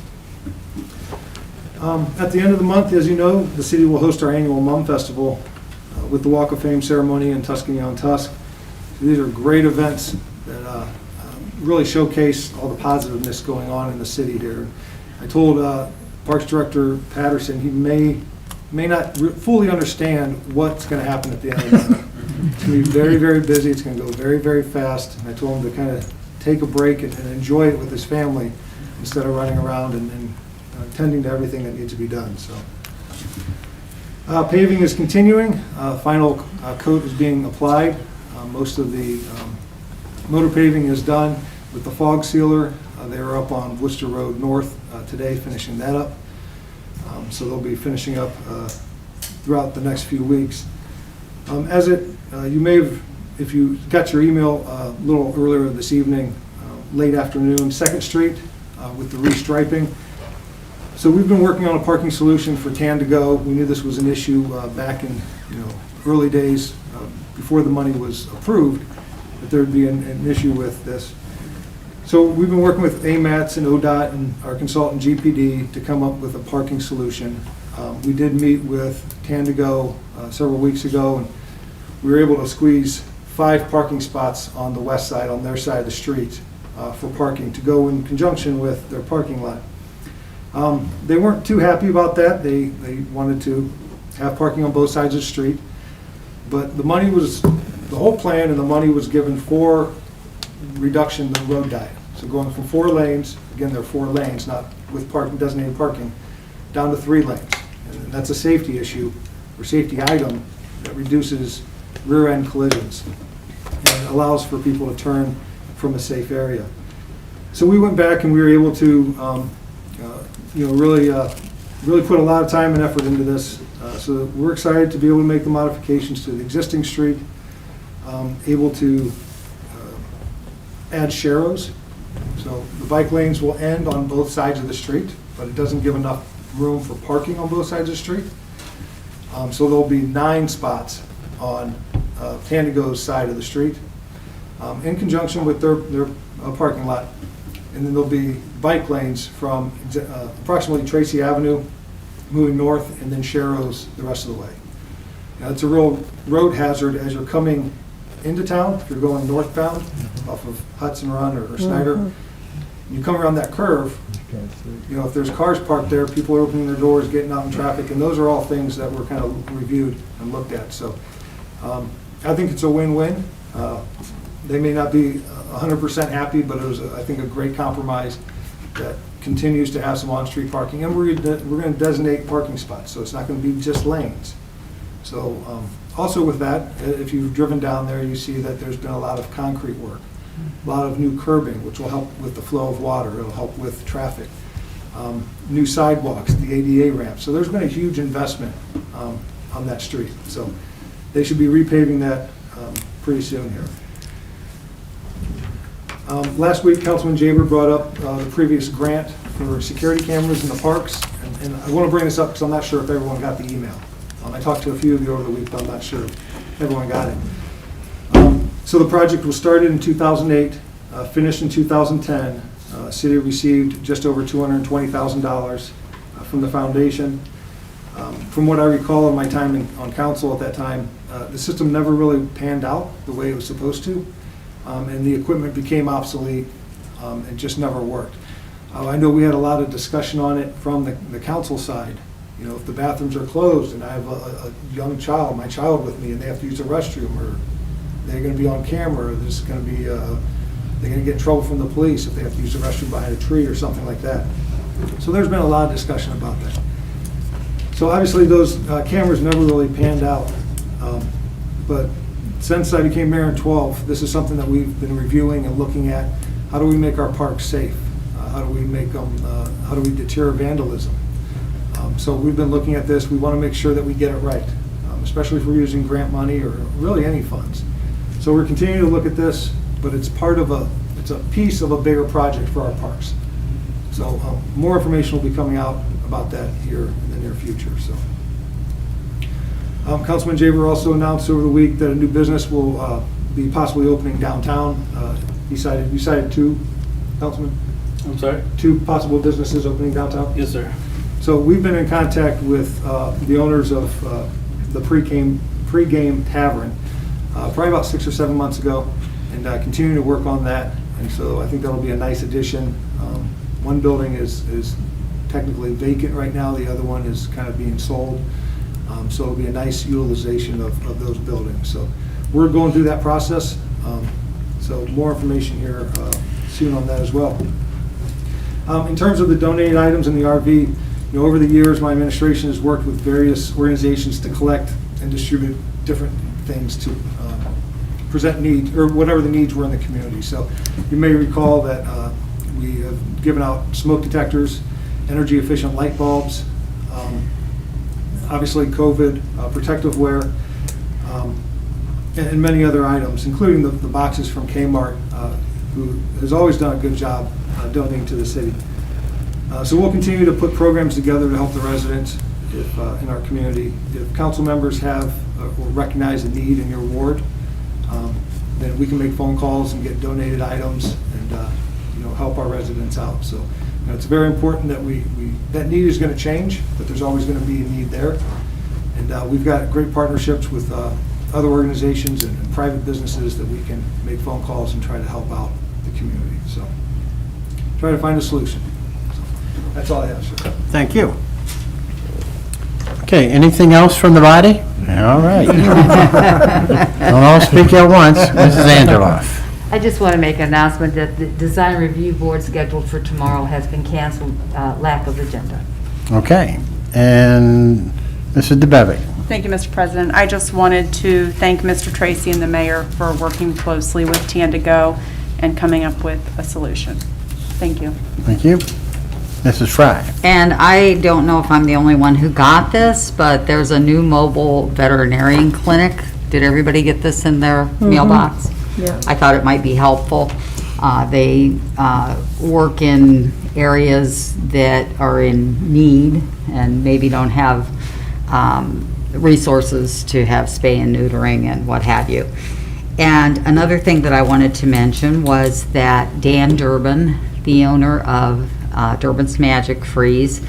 at the end of the month, as you know, the city will host our annual Mum Festival with the Walk of Fame ceremony and Tuscany on Tusk. So these are great events that really showcase all the positiveness going on in the city here. I told Parks Director Patterson he may not fully understand what's going to happen at the end of the night. It's going to be very, very busy. It's going to go very, very fast. And I told him to kind of take a break and enjoy it with his family instead of running around and tending to everything that needs to be done. So, paving is continuing. Final coat is being applied. Most of the motor paving is done with the fog sealer. They were up on Worcester Road North today, finishing that up. So they'll be finishing up throughout the next few weeks. You may have, if you got your email a little earlier this evening, late afternoon, 2nd Street with the restriping. So we've been working on a parking solution for Tan to Go. We knew this was an issue back in early days before the money was approved, that there would be an issue with this. So we've been working with AMATS and ODOT and our consultant GPD to come up with a parking solution. We did meet with Tan to Go several weeks ago, and we were able to squeeze 5 parking spots on the west side, on their side of the street, for parking to go in conjunction with their parking lot. They weren't too happy about that. They wanted to have parking on both sides of the street, but the whole plan and the money was given for reduction in the road diet. So going from 4 lanes, again, there are 4 lanes, not with designated parking, down to 3 lanes. And that's a safety issue or safety item that reduces rear end collisions and allows for people to turn from a safe area. So we went back and we were able to really put a lot of time and effort into this. So we're excited to be able to make the modifications to the existing street, able to add sharrows. So the bike lanes will end on both sides of the street, but it doesn't give enough room for parking on both sides of the street. So there'll be 9 spots on Tan to Go's side of the street in conjunction with their parking lot. And then there'll be bike lanes from approximately Tracy Avenue moving north, and then Sharrows the rest of the way. Now, it's a real road hazard as you're coming into town. If you're going northbound off of Hudson Run or Snyder, you come around that curve, if there's cars parked there, people are opening their doors, getting out in traffic, and those are all things that were kind of reviewed and looked at. So I think it's a win-win. They may not be 100% happy, but it was, I think, a great compromise that continues to have some on-street parking. And we're going to designate parking spots, so it's not going to be just lanes. So also with that, if you've driven down there, you see that there's been a lot of concrete work, a lot of new curbing, which will help with the flow of water. It'll help with traffic. New sidewalks, the ADA ramp. So there's been a huge investment on that street. So they should be repaving that pretty soon here. Last week, Councilman Jaber brought up the previous grant for security cameras in the parks, and I want to bring this up because I'm not sure if everyone got the email. I talked to a few of you over the week, but I'm not sure if everyone got it. So the project was started in 2008, finished in 2010. City received just over $220,000 from the foundation. From what I recall of my time on council at that time, the system never really panned out the way it was supposed to. And the equipment became obsolete. It just never worked. I know we had a lot of discussion on it from the council side. If the bathrooms are closed and I have a young child, my child with me, and they have to use the restroom, or they're going to be on camera, or there's going to be, they're going to get in trouble from the police if they have to use the restroom behind a tree or something like that. So there's been a lot of discussion about that. So obviously, those cameras never really panned out. But since I became mayor in 12, this is something that we've been reviewing and looking at. How do we make our parks safe? How do we make them, how do we deter vandalism? So we've been looking at this. We want to make sure that we get it right, especially if we're using grant money or really any funds. So we're continuing to look at this, but it's part of it's a piece of a bigger project for our parks. So more information will be coming out about that here in the near future. So, Councilman Jaber also announced over the week that a new business will be possibly opening downtown. You cited two, Councilman? I'm sorry? Two possible businesses opening downtown? Yes, sir. So we've been in contact with the owners of the pre-game tavern probably about 6 or 7 months ago, and continuing to work on that. And so I think that'll be a nice addition. One building is technically vacant right now. The other one is kind of being sold. So it'll be a nice utilization of those buildings. So we're going through that process. So more information here soon on that as well. In terms of the donated items in the RV, over the years, my administration has worked with various organizations to collect and distribute different things to present needs, or whatever the needs were in the community. So you may recall that we have given out smoke detectors, energy efficient light bulbs, obviously COVID, protective wear, and many other items, including the boxes from Kmart, who has always done a good job donating to the city. So we'll continue to put programs together to help the residents in our community. If council members have or recognize a need in your ward, then we can make phone calls and get donated items and help our residents out. So it's very important that that need is going to change, but there's always going to be a need there. And we've got great partnerships with other organizations and private businesses that we can make phone calls and try to help out the community. So try to find a solution. So that's all I have, sir. Thank you. Okay, anything else from the body? All right. Don't all speak at once. Mrs. Angeloff. I just want to make an announcement that the design review board scheduled for tomorrow has been canceled, lack of agenda. Okay, and Mrs. DeBevick. Thank you, Mr. President. I just wanted to thank Mr. Tracy and the mayor for working closely with Tan2Go and coming up with a solution. Thank you. Thank you. Mrs. Fry. And I don't know if I'm the only one who got this, but there's a new mobile veterinarian clinic. Did everybody get this in their mailbox? Yeah. I thought it might be helpful. They work in areas that are in need and maybe don't have resources to have spay and neutering and what have you. And another thing that I wanted to mention was that Dan Durbin, the owner of Durbin's Magic Freeze,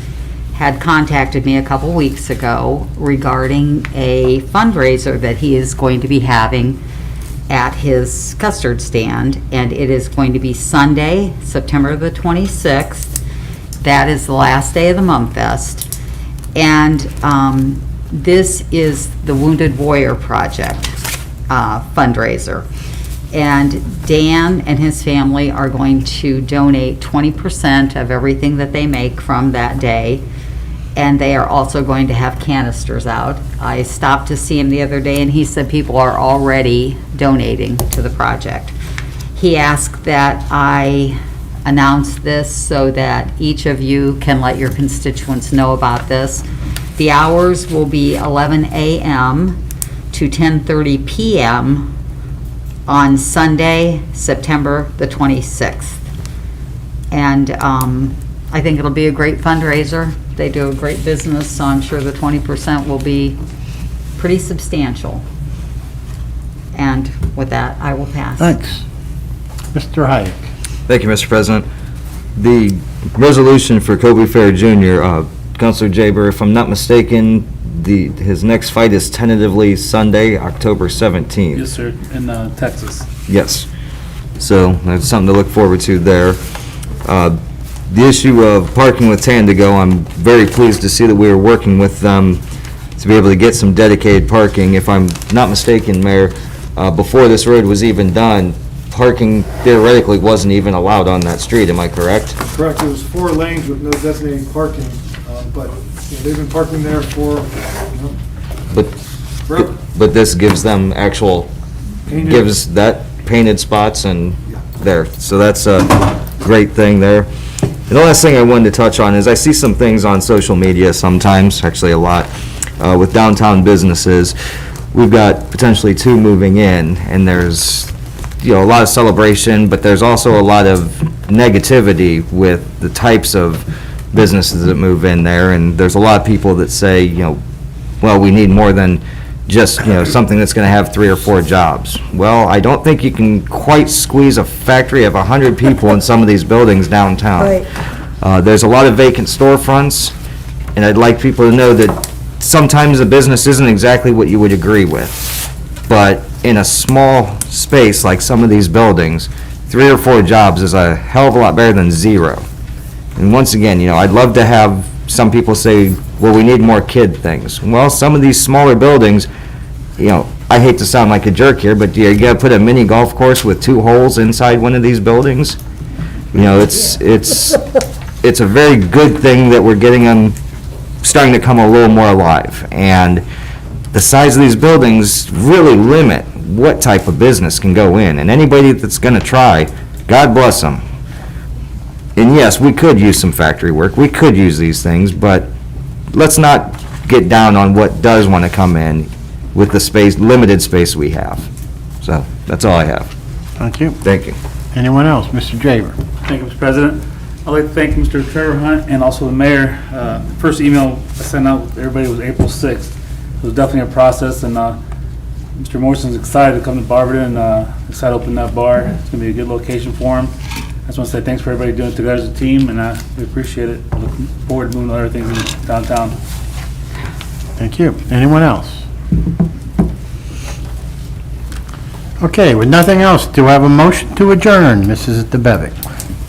had contacted me a couple weeks ago regarding a fundraiser that he is going to be having at his custard stand, and it is going to be Sunday, September the 26th. That is the last day of the Mum Fest. And this is the Wounded Warrior Project fundraiser. And Dan and his family are going to donate 20% of everything that they make from that day. And they are also going to have canisters out. I stopped to see him the other day and he said people are already donating to the project. He asked that I announce this so that each of you can let your constituents know about this. The hours will be 11 a.m. to 10:30 p.m. on Sunday, September the 26th. And I think it'll be a great fundraiser. They do a great business, so I'm sure the 20% will be pretty substantial. And with that, I will pass. Thanks. Mr. Hayek. Thank you, Mr. President. The resolution for Kobe Fair Jr., Councilor Jaber, if I'm not mistaken, his next fight is tentatively Sunday, October 17th. Yes, sir, in Texas. Yes. So that's something to look forward to there. The issue of parking with Tan2Go, I'm very pleased to see that we are working with them to be able to get some dedicated parking. If I'm not mistaken, Mayor, before this road was even done, parking theoretically wasn't even allowed on that street. Am I correct? Correct. It was 4 lanes with no designated parking, but they've been parking there for, But, forever. but this gives them actual, Painted. gives that painted spots and there. So that's a great thing there. And the last thing I wanted to touch on is I see some things on social media sometimes, actually a lot, with downtown businesses. We've got potentially 2 moving in, and there's, a lot of celebration, but there's also a lot of negativity with the types of businesses that move in there, and there's a lot of people that say, well, we need more than just, something that's gonna have 3 or 4 jobs. Well, I don't think you can quite squeeze a factory of 100 people in some of these buildings downtown. Right. There's a lot of vacant storefronts, and I'd like people to know that sometimes the business isn't exactly what you would agree with. But in a small space like some of these buildings, 3 or 4 jobs is a hell of a lot better than 0. And once again, I'd love to have some people say, well, we need more kid things. Well, some of these smaller buildings, I hate to sound like a jerk here, but you gotta put a mini golf course with 2 holes inside one of these buildings? It's a very good thing that we're getting them starting to come a little more alive. And the size of these buildings really limit what type of business can go in. And anybody that's gonna try, God bless them. And yes, we could use some factory work, we could use these things, but let's not get down on what does want to come in with the space, limited space we have. So, that's all I have. Thank you. Thank you. Anyone else? Mr. Jaber? Thank you, Mr. President. I'd like to thank Mr. Trevor Hunt and also the mayor. First email I sent out with everybody was April 6th. It was definitely a process, and Mr. Morrison's excited to come to Barberton, excited to open that bar. It's going to be a good location for him. I just want to say thanks for everybody doing it together as a team, and we appreciate it. Looking forward to moving other things in downtown. Thank you. Anyone else? Okay, with nothing else, do I have a motion to adjourn? Mrs. DeBevick.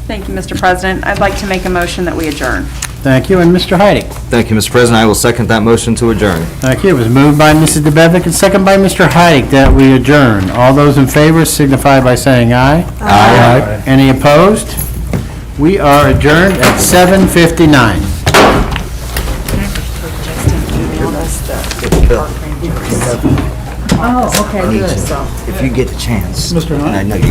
Thank you, Mr. President. I'd like to make a motion that we adjourn. Thank you, and Mr. Heidi. Thank you, Mr. President. I will second that motion to adjourn. Thank you. It was moved by Mrs. DeBevick and second by Mr. Heidick that we adjourn. All those in favor signify by saying aye. Aye. Any opposed? We are adjourned at 7:59. Oh, okay, good. If you get the chance. Mr. Hunt? And I know you